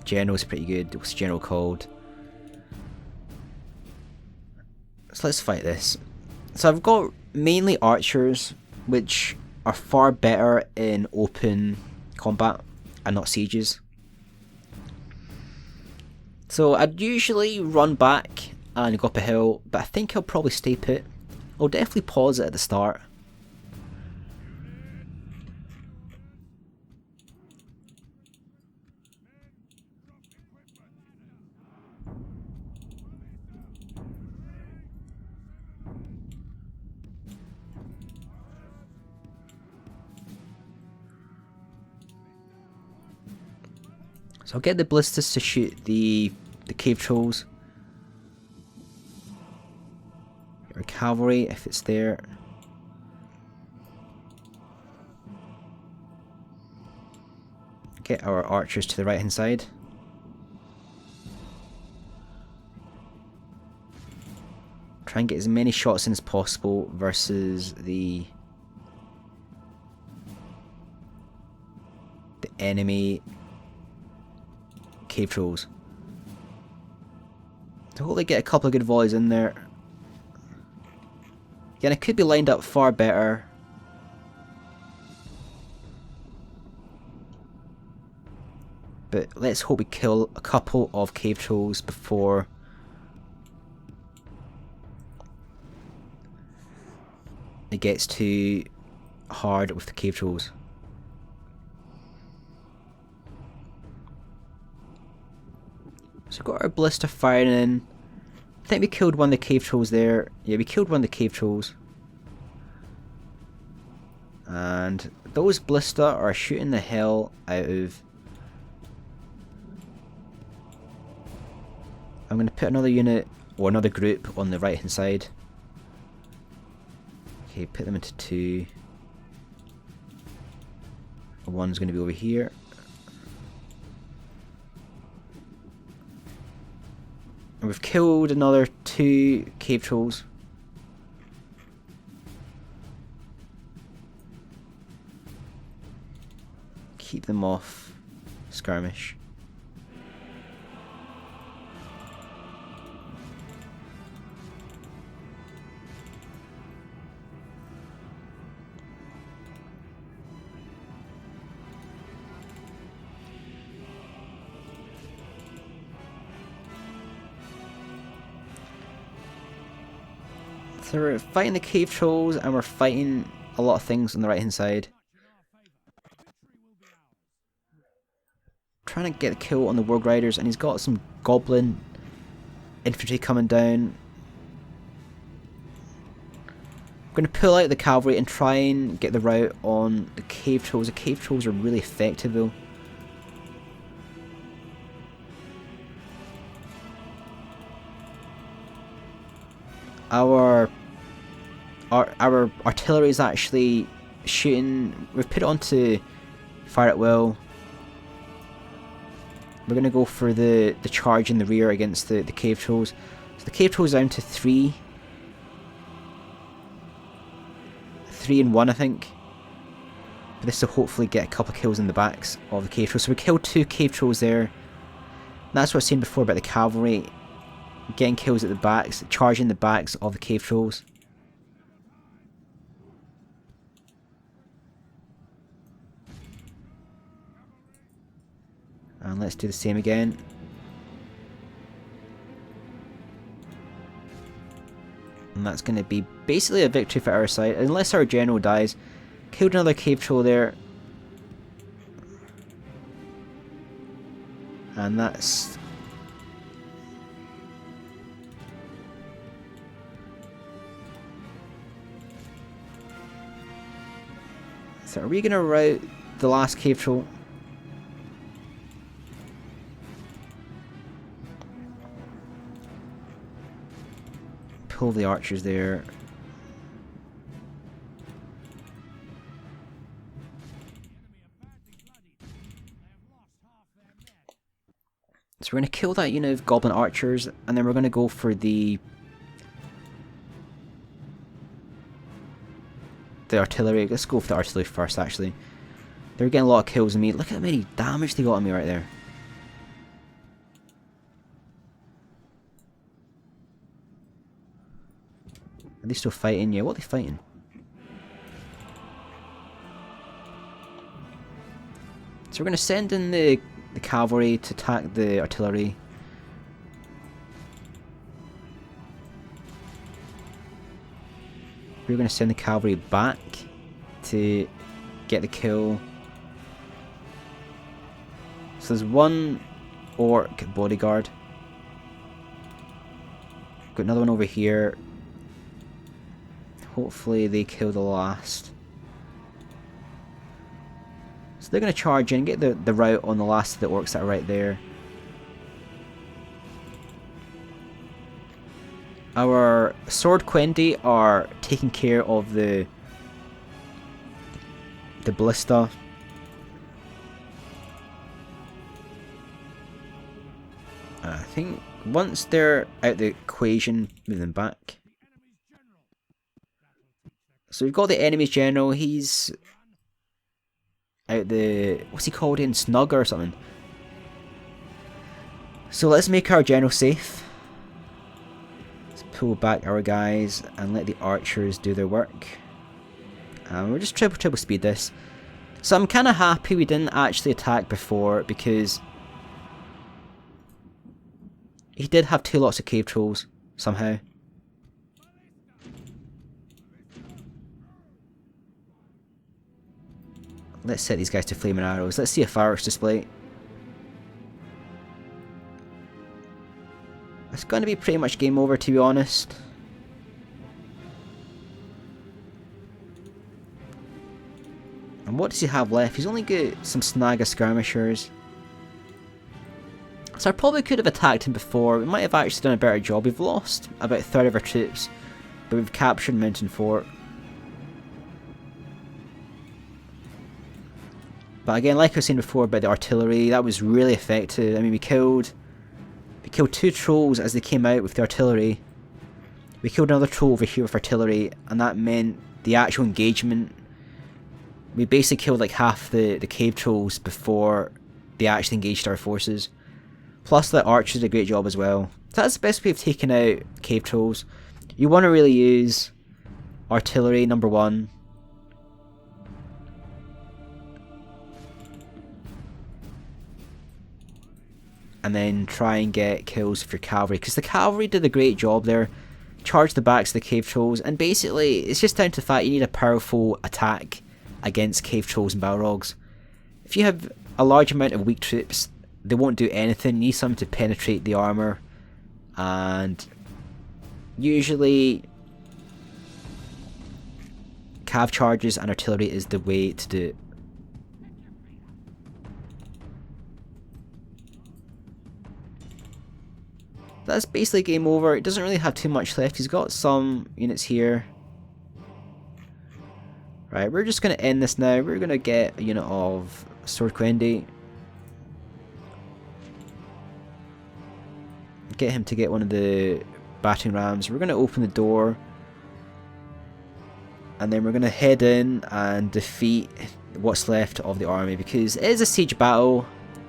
Speaker 1: General's pretty good. What's general called? So let's fight this. So I've got mainly archers, which are far better in open combat and not sieges. So I'd usually run back and go up a hill, but I think I'll probably stay put. I'll definitely pause it at the start. So I'll get the ballistas to shoot the cave trolls. Or cavalry if it's there. Get our archers to the right hand side. Try and get as many shots in as possible versus the enemy cave trolls. To hopefully get a couple of good volleys in there. Again, it could be lined up far better. But let's hope we kill a couple of cave trolls before it gets too hard with the cave trolls. So we've got our blister firing in. I think we killed one of the cave trolls there. Yeah, we killed one of the cave trolls. And those blister are shooting the hell out of... I'm going to put another unit, or another group, on the right hand side. Okay, put them into two. One's going to be over here. And we've killed another 2 cave trolls. Keep them off skirmish. So we're fighting the cave trolls and we're fighting a lot of things on the right hand side. Trying to get a kill on the Warg Riders, and he's got some Goblin infantry coming down. I'm going to pull out the cavalry and try and get the rout on the cave trolls. The cave trolls are really effective though. Our artillery is actually shooting. We've put it onto fire at will. We're going to go for the charge in the rear against the cave trolls. So the cave trolls down to 3. 3 and 1, I think. But this will hopefully get a couple of kills in the backs of the cave trolls. So we killed 2 cave trolls there. That's what I was saying before about the cavalry. Getting kills at the backs, charging the backs of the cave trolls. And let's do the same again. And that's going to be basically a victory for our side, unless our general dies. Killed another cave troll there. And that's... So are we going to rout the last cave troll? Pull the archers there. So we're going to kill that unit of Goblin archers, and then we're going to go for the artillery. Let's go for the artillery first, actually. They're getting a lot of kills on me. Look at how many damage they got on me right there. Are they still fighting? Yeah, what are they fighting? So we're going to send in the cavalry to attack the artillery. We're going to send the cavalry back to get the kill. So there's one orc bodyguard. Got another one over here. Hopefully they kill the last. So they're going to charge in, get the rout on the last of the orcs that are right there. Our sword Quendi are taking care of the ballista. I think once they're out the equation, move them back. So we've got the enemy's general. He's out the... what's he called in? Snugger or something. So let's make our general safe. Let's pull back our guys and let the archers do their work. And we'll just triple speed this. So I'm kind of happy we didn't actually attack before, because he did have 2 lots of cave trolls somehow. Let's set these guys to flaming arrows. Let's see a fireworks display. It's going to be pretty much game over, to be honest. And what does he have left? He's only got some snagga skirmishers. So I probably could have attacked him before. We might have actually done a better job. We've lost about a third of our troops, but we've captured Mountain Fort. But again, like I was saying before about the artillery, that was really effective. I mean, we killed 2 trolls as they came out with the artillery. We killed another troll over here with artillery, and that meant the actual engagement. We basically killed like half the cave trolls before they actually engaged our forces. Plus the archers did a great job as well. So that's the best way of taking out cave trolls. You want to really use artillery, number 1. And then try and get kills with your cavalry, because the cavalry did a great job there. Charged the backs of the cave trolls, and basically it's just down to the fact you need a powerful attack against cave trolls and balrogs. If you have a large amount of weak troops, they won't do anything. You need something to penetrate the armour, and usually cav charges and artillery is the way to do it. That's basically game over. It doesn't really have too much left. He's got some units here. Right, we're just going to end this now. We're going to get a unit of Sword Quendi. Get him to get one of the battering rams. We're going to open the door. And then we're going to head in and defeat what's left of the army, because it is a siege battle.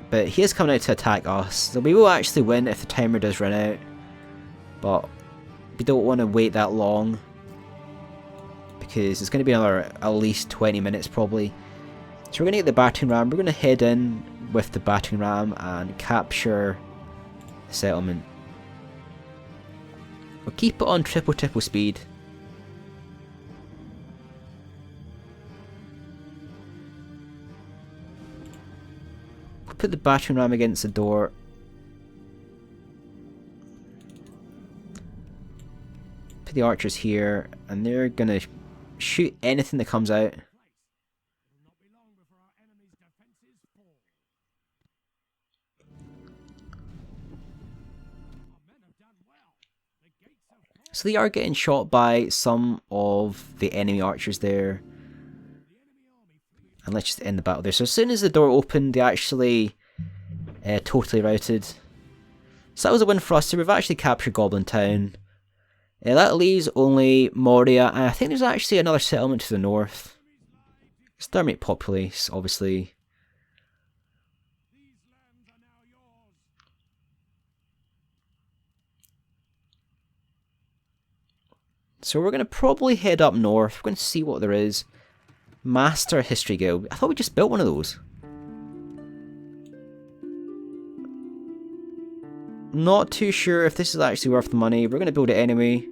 Speaker 1: But he is coming out to attack us, so we will actually win if the timer does run out. But we don't want to wait that long, because it's going to be another at least 20 minutes probably. So we're going to get the battering ram, we're going to head in with the battering ram and capture the settlement. We'll keep it on triple speed. Put the battering ram against the door. Put the archers here, and they're gonna shoot anything that comes out. So they are getting shot by some of the enemy archers there. And let's just end the battle there. So as soon as the door opened, they actually totally routed. So that was a win for us. So we've actually captured Goblin Town. That leaves only Moria, and I think there's actually another settlement to the north. Exterminate populace, obviously. So we're going to probably head up north. We're going to see what there is. Master History Guild. I thought we just built one of those. Not too sure if this is actually worth the money. We're going to build it anyway.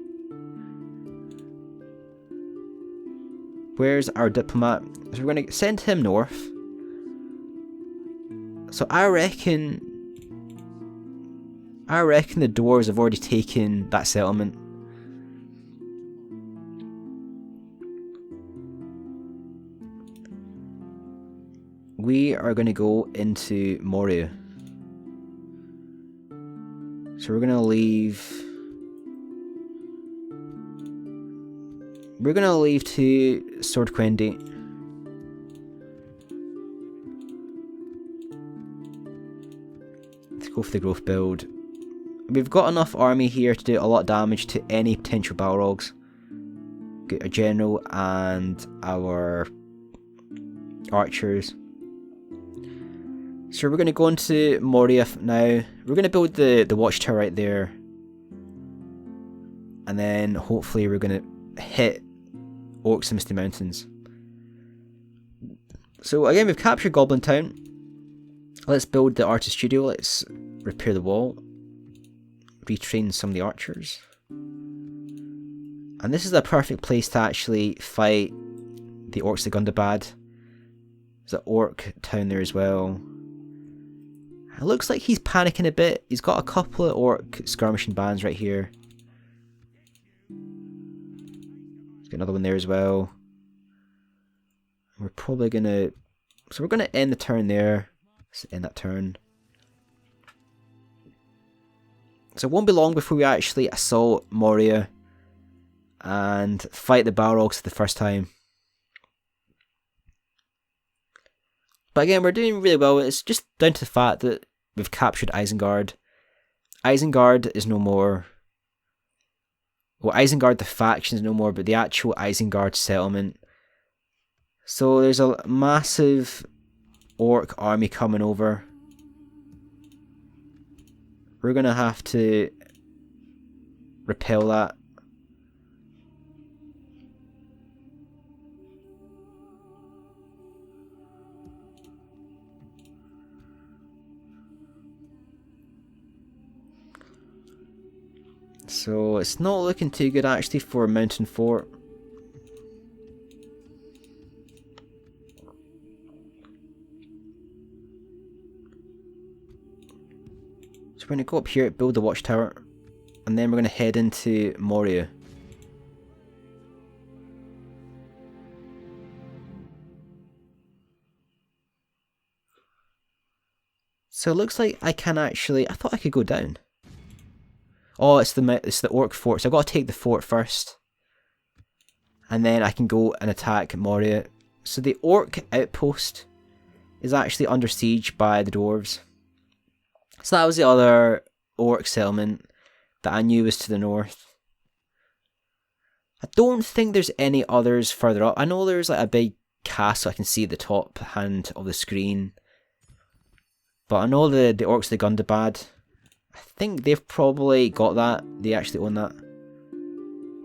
Speaker 1: Where's our diplomat? So we're going to send him north. So I reckon the dwarves have already taken that settlement. We are going to go into Moria. So we're going to leave... We're going to leave to Sword Quendi. Let's go for the growth build. We've got enough army here to do a lot of damage to any potential Balrogs. got a general and our archers. So we're going to go into Moria now. We're going to build the watchtower right there. And then hopefully we're going to hit Orcs and Misty Mountains. So again, we've captured Goblin Town. Let's build the artist studio. Let's repair the wall. Retrain some of the archers. And this is a perfect place to actually fight the Orcs of Gundabad. There's an Orc town there as well. It looks like he's panicking a bit. He's got a couple of Orc skirmishing bands right here. He's got another one there as well. We're probably gonna... So we're gonna end the turn there. Let's end that turn. So it won't be long before we actually assault Moria and fight the Balrogs for the first time. But again, we're doing really well. It's just down to the fact that we've captured Isengard. Isengard is no more. Well, Isengard the faction is no more, but the actual Isengard settlement. So there's a massive Orc army coming over. We're going to have to repel that. So it's not looking too good actually for Mountain Fort. So we're going to go up here, build the watchtower, and then we're going to head into Moria. So it looks like I can actually... I thought I could go down. Oh, it's the Orc fort, so I've got to take the fort first. And then I can go and attack Moria. So the Orc outpost is actually under siege by the dwarves. So that was the other Orc settlement that I knew was to the north. I don't think there's any others further up. I know there's like a big castle I can see at the top hand of the screen. But I know the Orcs of the Gundabad. I think they've probably got that. They actually own that.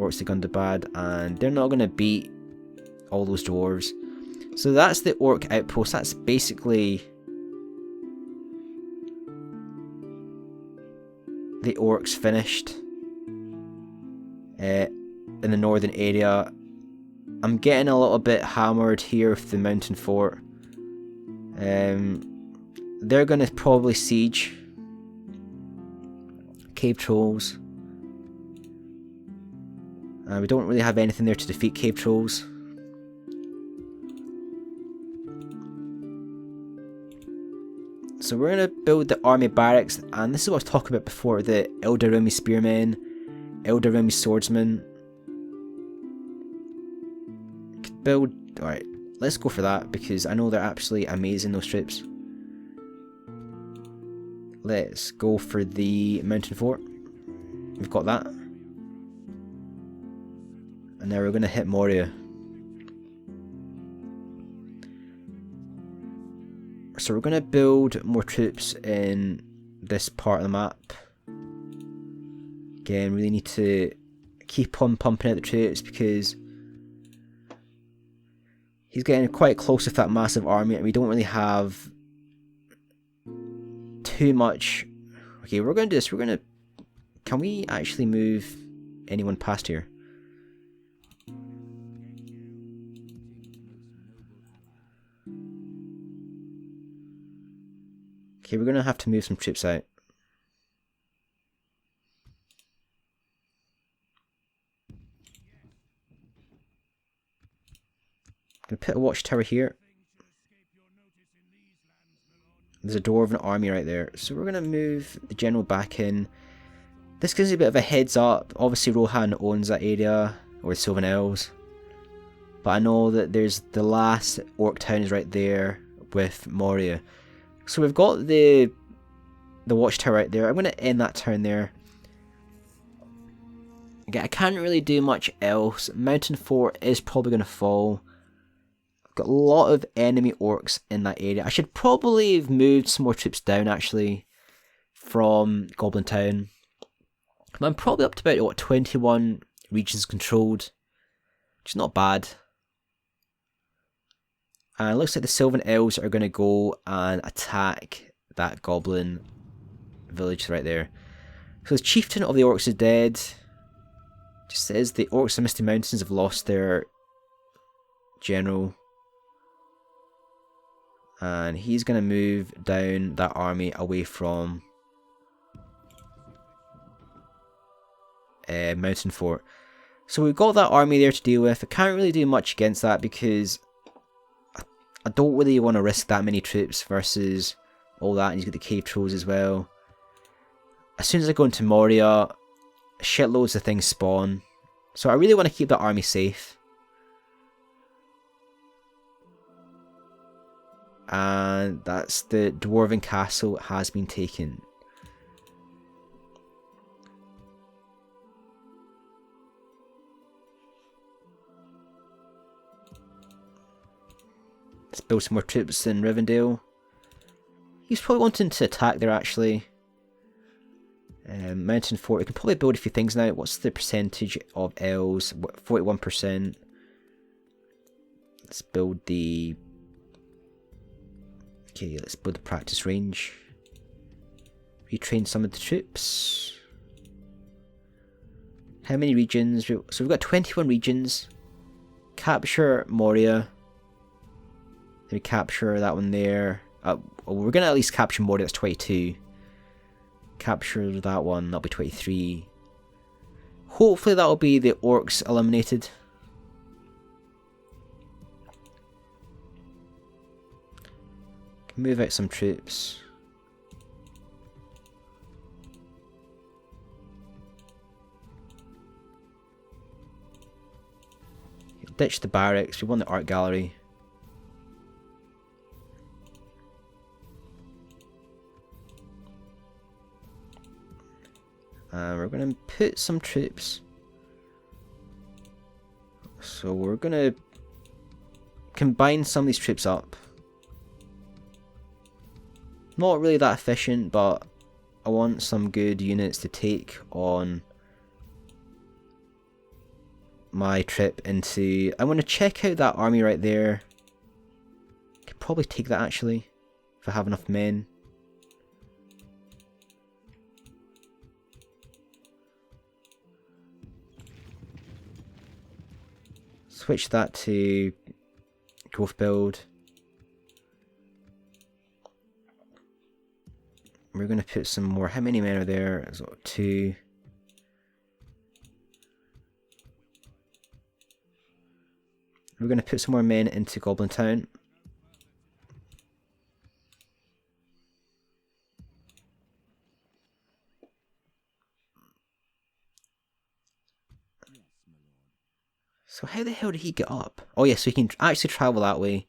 Speaker 1: Orcs of the Gundabad. And they're not going to beat all those dwarves. So that's the Orc outpost. That's basically the Orcs finished in the northern area. I'm getting a little bit hammered here with the mountain fort. They're going to probably siege cave trolls. We don't really have anything there to defeat cave trolls. So we're going to build the army barracks, and this is what I was talking about before, the Eldarumi spearmen, Eldarumi swordsmen. Could build... Alright, let's go for that, because I know they're absolutely amazing, those troops. Let's go for the mountain fort. We've got that. And now we're going to hit Moria. So we're going to build more troops in this part of the map. Again, really need to keep on pumping out the troops because he's getting quite close with that massive army and we don't really have too much. Okay, we're going to do this. We're going to... Can we actually move anyone past here? Okay, we're going to have to move some troops out. I'm going to put a watchtower here. There's a dwarven army right there. So we're going to move the general back in. This gives you a bit of a heads up. Obviously Rohan owns that area, or the Sylvan Elves. But I know that there's the last Orc town is right there with Moria. So we've got the watchtower right there. I'm going to end that turn there. Again, I can't really do much else. Mountain Fort is probably going to fall. I've got a lot of enemy orcs in that area. I should probably have moved some more troops down, actually, from Goblin Town. I'm probably up to about, what, 21 regions controlled, which is not bad. And it looks like the Sylvan Elves are going to go and attack that Goblin village right there. So the Chieftain of the Orcs is dead. Just says the Orcs of Misty Mountains have lost their general. And he's going to move down that army away from Mountain Fort. So we've got that army there to deal with. I can't really do much against that because I don't really want to risk that many troops versus all that. And he's got the cave trolls as well. As soon as I go into Moria, shitloads of things spawn. So I really want to keep that army safe. And that's the Dwarven Castle has been taken. Let's build some more troops in Rivendell. He's probably wanting to attack there actually. Mountain Fort, we can probably build a few things now. What's the percentage of elves? 41%. Let's build the... Okay, let's build the practice range. Retrain some of the troops. How many regions? So we've got 21 regions. Capture Moria. Then we capture that one there. We're going to at least capture Moria, that's 22. Capture that one, that'll be 23. Hopefully that'll be the orcs eliminated. Can move out some troops. Ditch the barracks, we want the art gallery. We're going to put some troops. So we're going to combine some of these troops up. Not really that efficient, but I want some good units to take on my trip into... I want to check out that army right there. Could probably take that actually, if I have enough men. Switch that to growth build. We're going to put some more. How many men are there? There's 2. We're going to put some more men into Goblin Town. So how the hell did he get up? Oh yeah, so he can actually travel that way.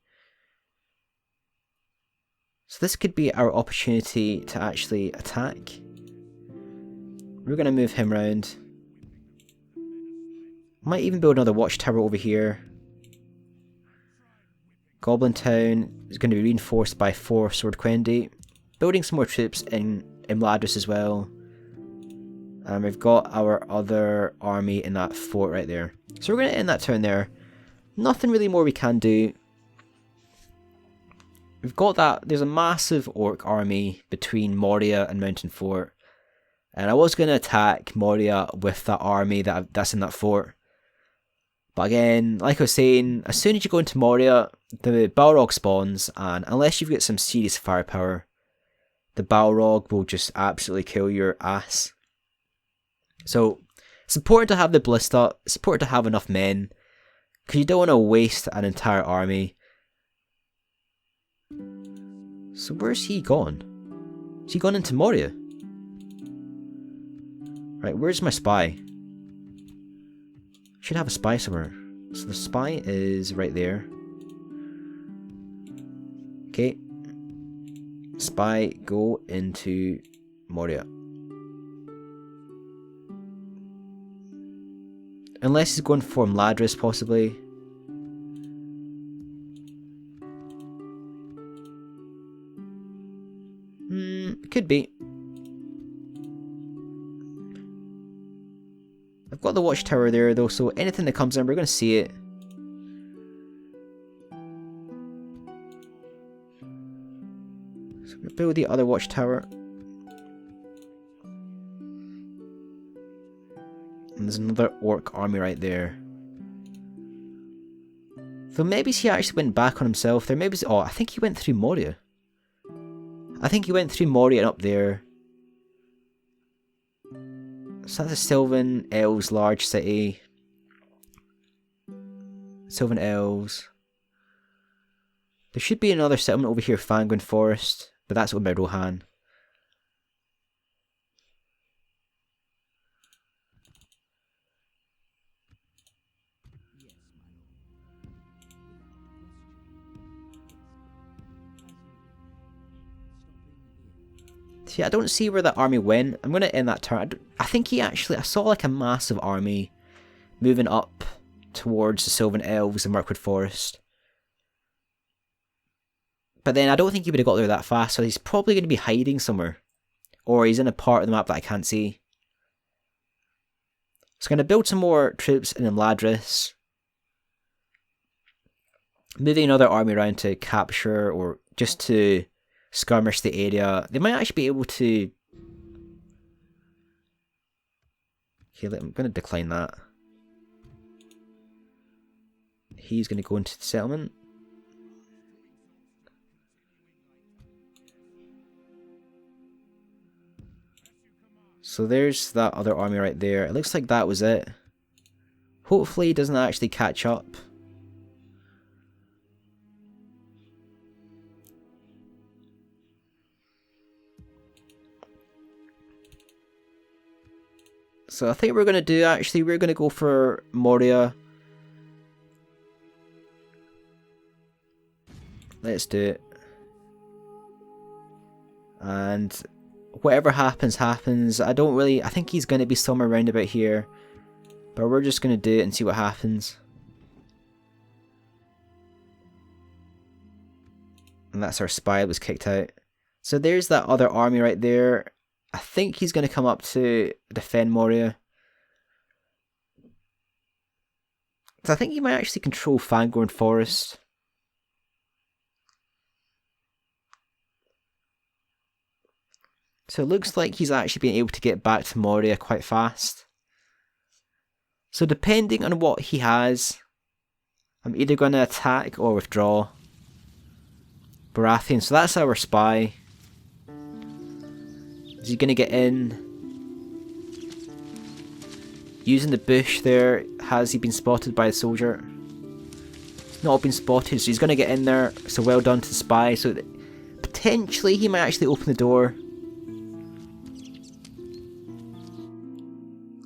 Speaker 1: So this could be our opportunity to actually attack. We're going to move him around. Might even build another watchtower over here. Goblin Town is going to be reinforced by 4 Sword Quendi. Building some more troops in Imladris as well. And we've got our other army in that fort right there. So we're going to end that turn there. Nothing really more we can do. We've got that. There's a massive orc army between Moria and Mountain Fort. And I was going to attack Moria with that army that's in that fort. But again, like I was saying, as soon as you go into Moria, the Balrog spawns. And unless you've got some serious firepower, the Balrog will just absolutely kill your ass. So it's important to have the Ballista, it's important to have enough men, because you don't want to waste an entire army. So where's he gone? Has he gone into Moria? Right, where's my spy? Should have a spy somewhere. So the spy is right there. Okay. Spy, go into Moria. Unless he's going for Mladris, possibly. Could be. I've got the watchtower there though, so anything that comes in, we're going to see it. So I'm going to build the other watchtower. And there's another orc army right there. So maybe he actually went back on himself there. Maybe, oh, I think he went through Moria. I think he went through Moria and up there. So that's a Sylvan Elves large city. Sylvan Elves. There should be another settlement over here, Fangren Forest, but that's owned by Rohan. See, I don't see where that army went. I'm going to end that turn. I think he actually... I saw like a massive army moving up towards the Sylvan Elves and Mirkwood Forest. But then I don't think he would have got there that fast, so he's probably going to be hiding somewhere. Or he's in a part of the map that I can't see. So I'm going to build some more troops in Mladris. Moving another army around to capture or just to skirmish the area. They might actually be able to... Okay, I'm going to decline that. He's going to go into the settlement. So there's that other army right there. It looks like that was it. Hopefully he doesn't actually catch up. So I think we're going to do, actually, we're going to go for Moria. Let's do it. And whatever happens, happens. I think he's going to be somewhere around about here. But we're just going to do it and see what happens. And that's our spy that was kicked out. So there's that other army right there. I think he's going to come up to defend Moria. So I think he might actually control Fangorn Forest. So it looks like he's actually been able to get back to Moria quite fast. So depending on what he has, I'm either going to attack or withdraw. Baratheon, so that's our spy. Is he going to get in? Using the bush there, has he been spotted by a soldier? He's not been spotted, so he's going to get in there. So well done to the spy. So potentially he might actually open the door.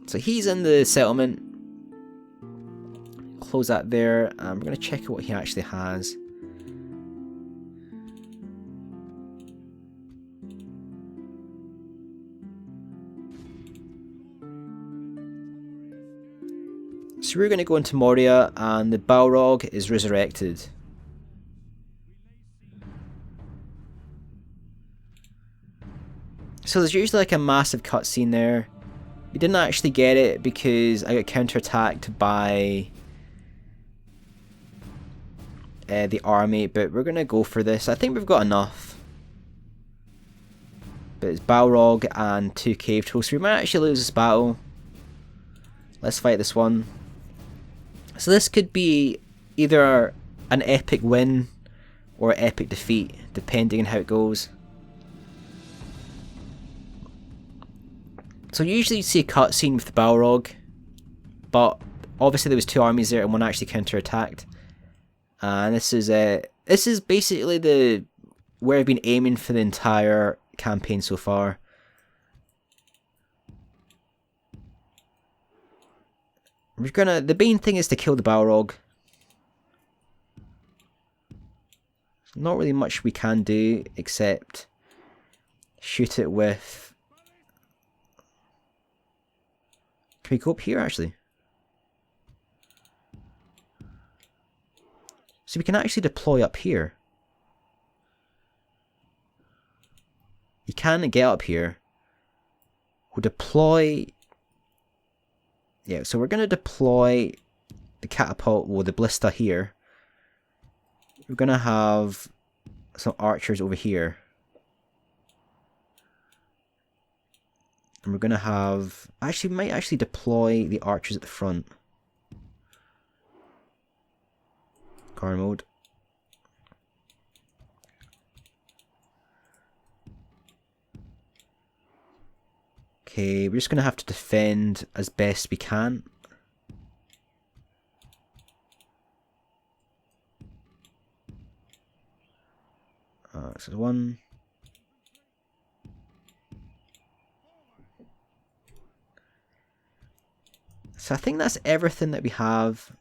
Speaker 1: So he's in the settlement. Close that there. And we're going to check out what he actually has. So we're going to go into Moria, and the Balrog is resurrected. So there's usually like a massive cutscene there. We didn't actually get it because I got counterattacked by the army, but we're going to go for this. I think we've got enough. But it's Balrog and 2 cave trolls, so we might actually lose this battle. Let's fight this one. So this could be either an epic win or an epic defeat, depending on how it goes. So usually you see a cutscene with the Balrog, but obviously there was 2 armies there and one actually counter-attacked. And this is basically where I've been aiming for the entire campaign so far. The main thing is to kill the Balrog. Not really much we can do except shoot it with... Can we go up here actually? So we can actually deploy up here. You can get up here. We'll deploy... Yeah, so we're going to deploy the catapult, well, the ballista here. We're going to have some archers over here. And we're going to have... Actually, we might actually deploy the archers at the front. Car mode. Okay, we're just going to have to defend as best we can. This is one. So I think that's everything that we have.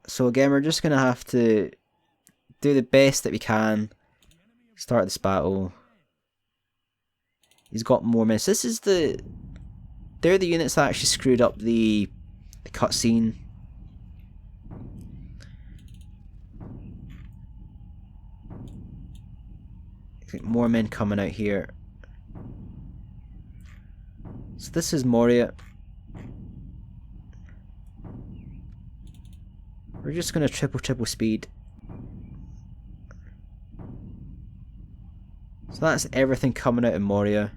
Speaker 1: So again, we're just going to have to do the best that we can. Start this battle. He's got more men. So this is the... They're the units that actually screwed up the cutscene. More men coming out here. So this is Moria. We're just going to triple speed. So that's everything coming out of Moria.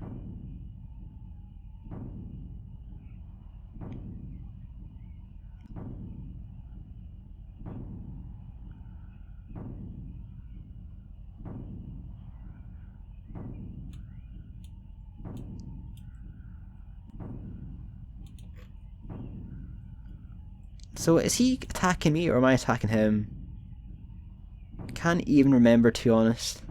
Speaker 1: So is he attacking me or am I attacking him? I can't even remember, to be honest.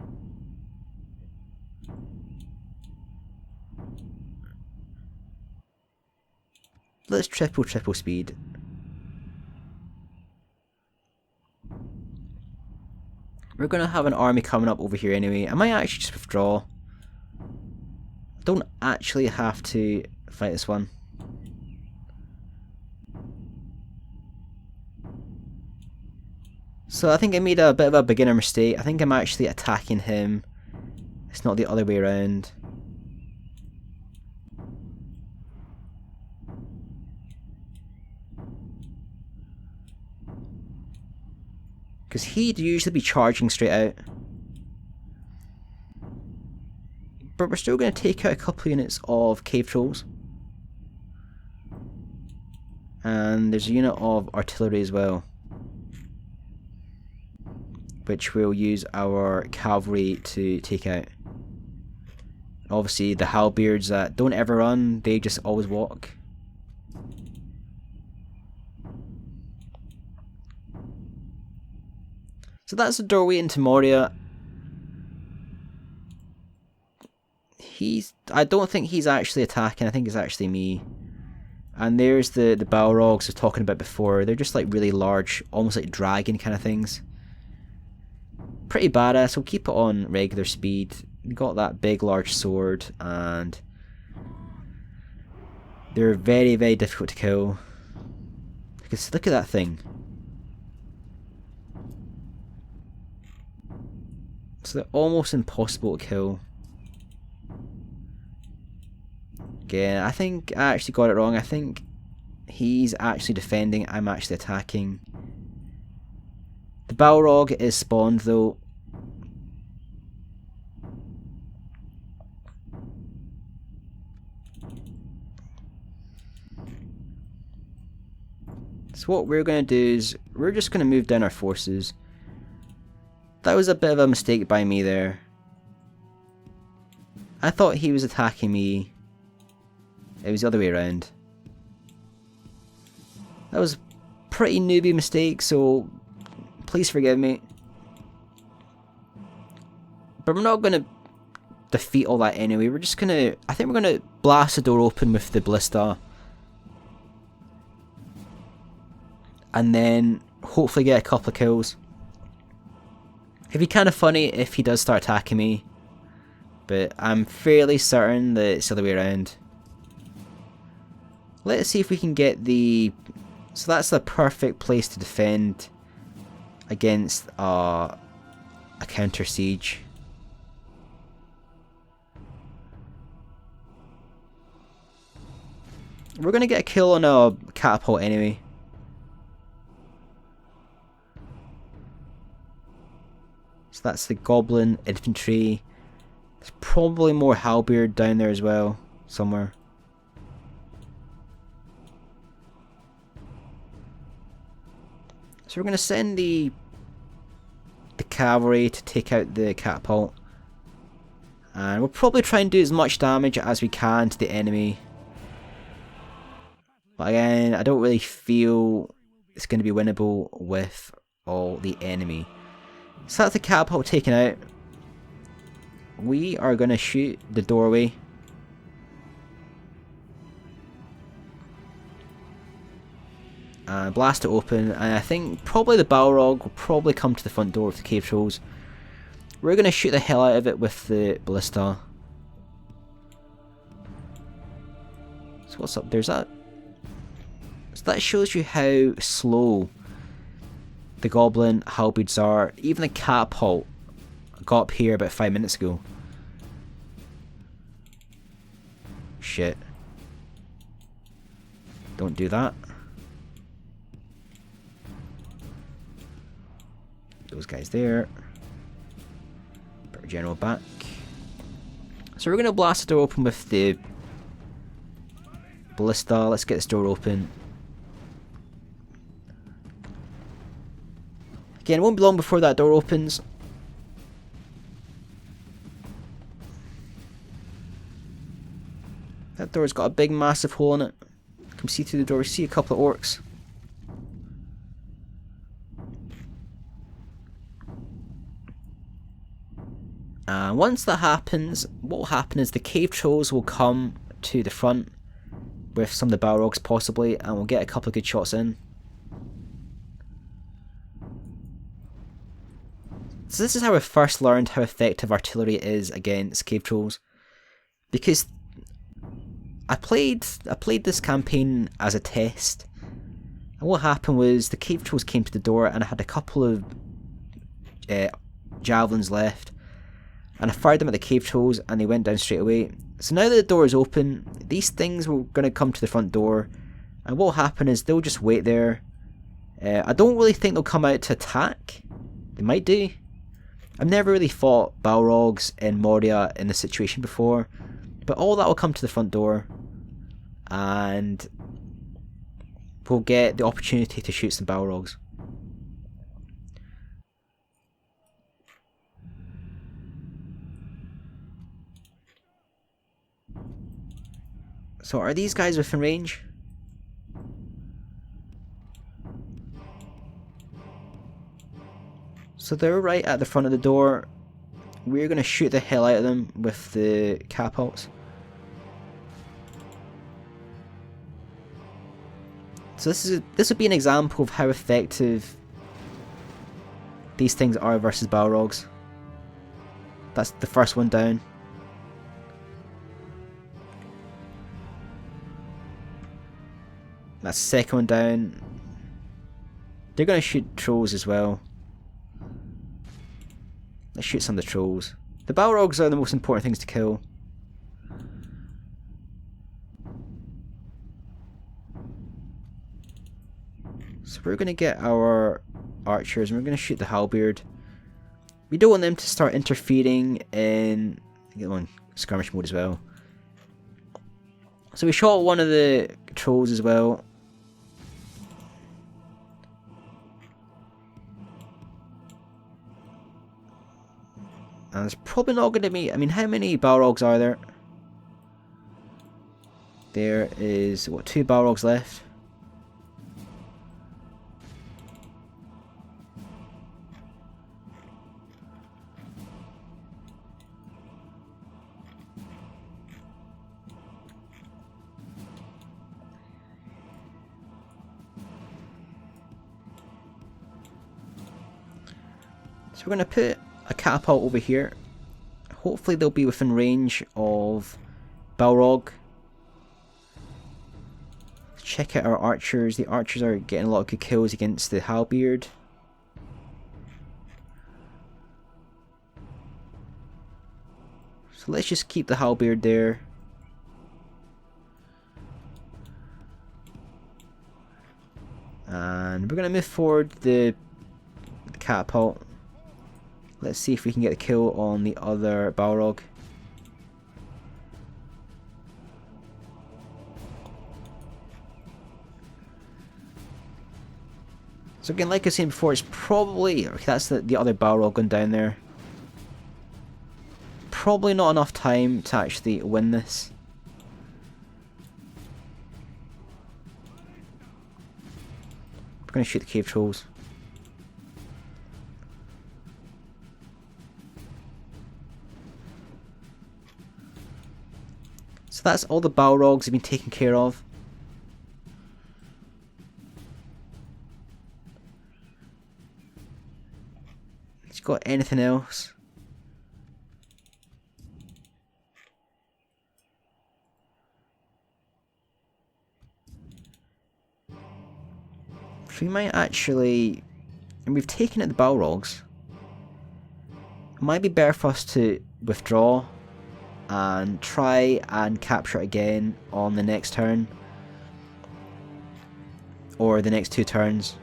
Speaker 1: Let's triple speed. We're going to have an army coming up over here anyway. I might actually just withdraw. I don't actually have to fight this one. So I think I made a bit of a beginner mistake. I think I'm actually attacking him. It's not the other way around. Because he'd usually be charging straight out. But we're still going to take out a couple of units of cave trolls. And there's a unit of artillery as well, which we'll use our cavalry to take out. Obviously the halberds that don't ever run, they just always walk. So that's the doorway into Moria. I don't think he's actually attacking, I think it's actually me. And there's the Balrogs I was talking about before. They're just like really large, almost like dragon kind of things. Pretty badass. We'll keep it on regular speed. Got that big large sword, and they're very difficult to kill. Because look at that thing. So they're almost impossible to kill. Again, I think I actually got it wrong. I think he's actually defending, I'm actually attacking. The Balrog is spawned though. So what we're going to do is we're just going to move down our forces. That was a bit of a mistake by me there. I thought he was attacking me. It was the other way around. That was a pretty newbie mistake, so please forgive me. But we're not going to defeat all that anyway. We're just going to... I think we're going to blast the door open with the ballista. And then hopefully get a couple of kills. It'd be kind of funny if he does start attacking me. But I'm fairly certain that it's the other way around. Let's see if we can get the So that's the perfect place to defend against a counter siege. We're going to get a kill on a catapult anyway. So that's the Goblin infantry. There's probably more halberd down there as well, somewhere. So we're going to send the cavalry to take out the catapult. And we'll probably try and do as much damage as we can to the enemy. But again, I don't really feel it's going to be winnable with all the enemy. So that's the catapult taken out. We are going to shoot the doorway. And blast it open. And I think probably the Balrog will probably come to the front door of the cave trolls. We're going to shoot the hell out of it with the ballista. So what's up? There's that. So that shows you how slow the Goblin halberds are. Even the catapult got up here about 5 minutes ago. Shit. Don't do that. Those guys there. Put our general back. So we're going to blast the door open with the ballista. Let's get this door open. Again, it won't be long before that door opens. That door's got a big massive hole in it. You can see through the door, we see a couple of orcs. And once that happens, what will happen is the cave trolls will come to the front with some of the Balrogs possibly, and we'll get a couple of good shots in. So this is how I first learned how effective artillery is against cave trolls, because I played this campaign as a test, and what happened was the cave trolls came to the door, and I had a couple of javelins left, and I fired them at the cave trolls, and they went down straight away. So now that the door is open, these things were going to come to the front door, and what will happen is they'll just wait there. I don't really think they'll come out to attack. They might do. I've never really fought Balrogs in Moria in this situation before, but all that will come to the front door, and we'll get the opportunity to shoot some Balrogs. So are these guys within range? So they're right at the front of the door. We're going to shoot the hell out of them with the catapults. So this would be an example of how effective these things are versus Balrogs. That's the first one down. That's the second one down. They're going to shoot trolls as well. Let's shoot some of the trolls. The Balrogs are the most important things to kill. So we're going to get our archers and we're going to shoot the halberd. We don't want them to start interfering in... get them on skirmish mode as well. So we shot one of the trolls as well. And there's probably not going to be... I mean, how many Balrogs are there? There is, what, 2 Balrogs left? So we're going to put a catapult over here. Hopefully they'll be within range of Balrog. check out our archers. The archers are getting a lot of good kills against the halberd. So let's just keep the halberd there. And we're going to move forward the catapult. Let's see if we can get a kill on the other Balrog. So again, like I was saying before, it's probably... Okay, that's the other Balrog going down there. Probably not enough time to actually win this. We're going to shoot the cave trolls. So that's all the Balrogs have been taken care of. Has got anything else? So we might actually, and we've taken out the Balrogs. It might be better for us to withdraw and try and capture it again on the next turn, or the next 2 turns.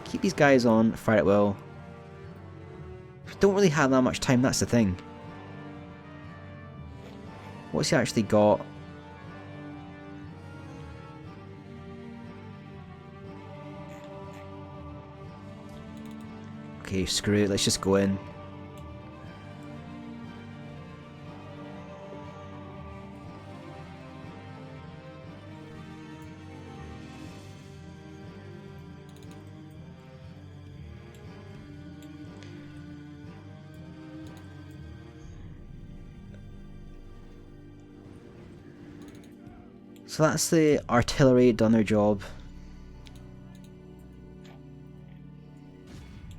Speaker 1: Keep these guys on, fire at will. We don't really have that much time, that's the thing. What's he actually got? Okay, screw it, let's just go in. So that's the artillery done their job.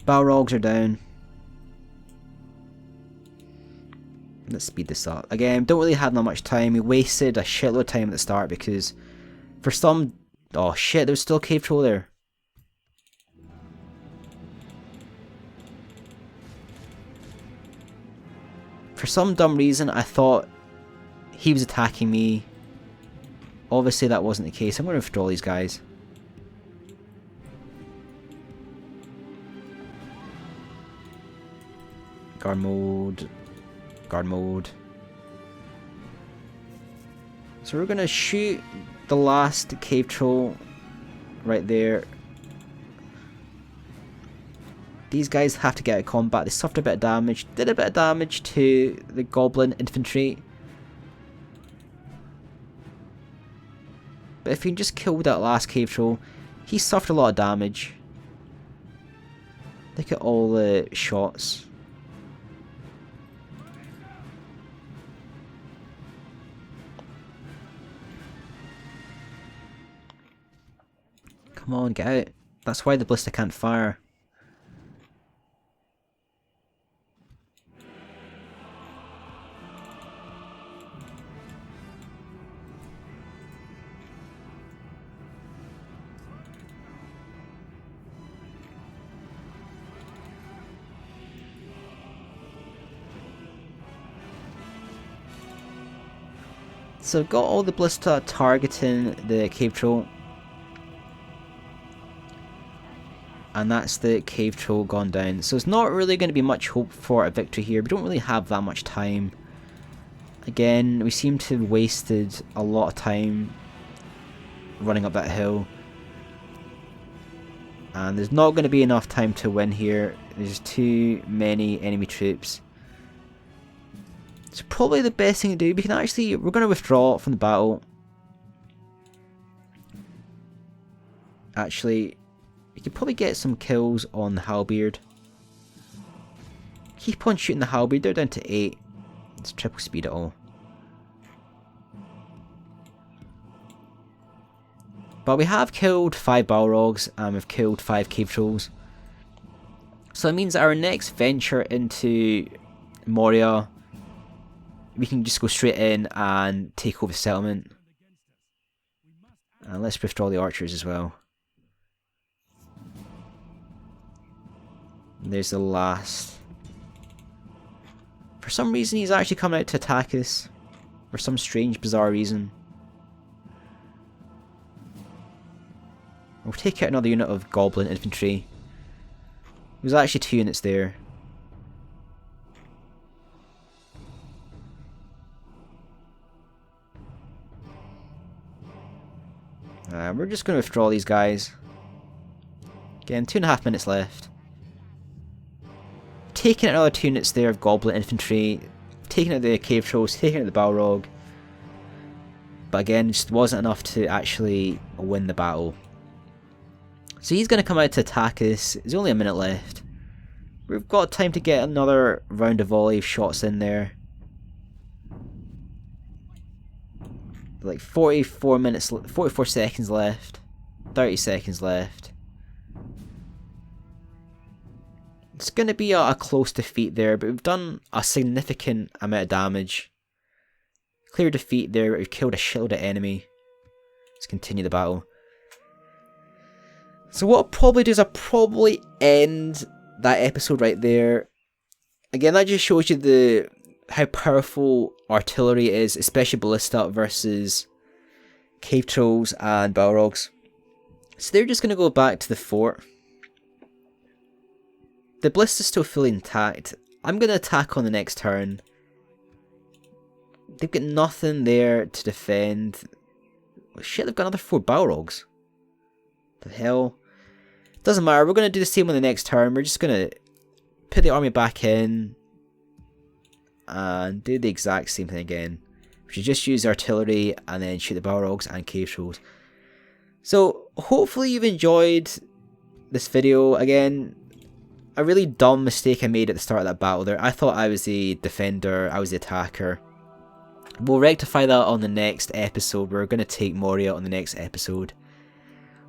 Speaker 1: Balrogs are down. Let's speed this up. Again, don't really have that much time. We wasted a shitload of time at the start because for some... Oh shit, there's still a cave troll there. For some dumb reason, I thought he was attacking me. Obviously that wasn't the case. I'm going to withdraw these guys. Guard mode. Guard mode. So we're going to shoot the last cave troll right there. These guys have to get out of combat. They suffered a bit of damage. Did a bit of damage to the Goblin infantry. But if you just killed that last cave troll, he suffered a lot of damage. Look at all the shots. Come on, get out. That's why the ballista can't fire. So I've got all the ballista targeting the cave troll. And that's the cave troll gone down. So it's not really going to be much hope for a victory here. We don't really have that much time. Again, we seem to have wasted a lot of time running up that hill. And there's not going to be enough time to win here. There's too many enemy troops. So probably the best thing to do, we're going to withdraw from the battle. Actually, we could probably get some kills on the halberd. Keep on shooting the halberd, they're down to 8. Let's triple speed it all. But we have killed 5 Balrogs and we've killed 5 cave trolls. So it means that our next venture into Moria we can just go straight in and take over the settlement. And let's withdraw the archers as well. And there's the last. For some reason he's actually coming out to attack us. For some strange, bizarre reason. We'll take out another unit of Goblin infantry. There's actually 2 units there. We're just going to withdraw these guys. Again, 2.5 minutes left. Taking out another 2 units there of Goblin infantry. Taking out the cave trolls, taking out the Balrog. But again, it just wasn't enough to actually win the battle. So he's going to come out to attack us. There's only a minute left. We've got time to get another round of volley of shots in there. Like 44 seconds left. 30 seconds left. It's going to be a close defeat there, but we've done a significant amount of damage. Clear defeat there, but we've killed a shitload of enemy. Let's continue the battle. So what I'll probably do is I'll probably end that episode right there. Again, that just shows you how powerful artillery is, especially ballista versus cave trolls and balrogs. So they're just going to go back to the fort. The ballista's still fully intact. I'm going to attack on the next turn. They've got nothing there to defend. Oh, shit, they've got another 4 balrogs. The hell? Doesn't matter, we're going to do the same on the next turn. We're just going to put the army back in and do the exact same thing again. We should just use artillery and then shoot the balrogs and cave trolls. So hopefully you've enjoyed this video. Again, a really dumb mistake I made at the start of that battle there. I thought I was the defender, I was the attacker. We'll rectify that on the next episode. We're going to take Moria on the next episode.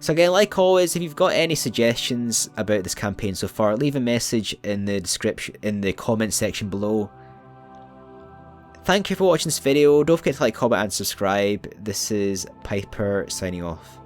Speaker 1: So again, like always, if you've got any suggestions about this campaign so far, leave a message in the description, in the comment section below. Thank you for watching this video. Don't forget to like, comment and subscribe. This is Piper signing off.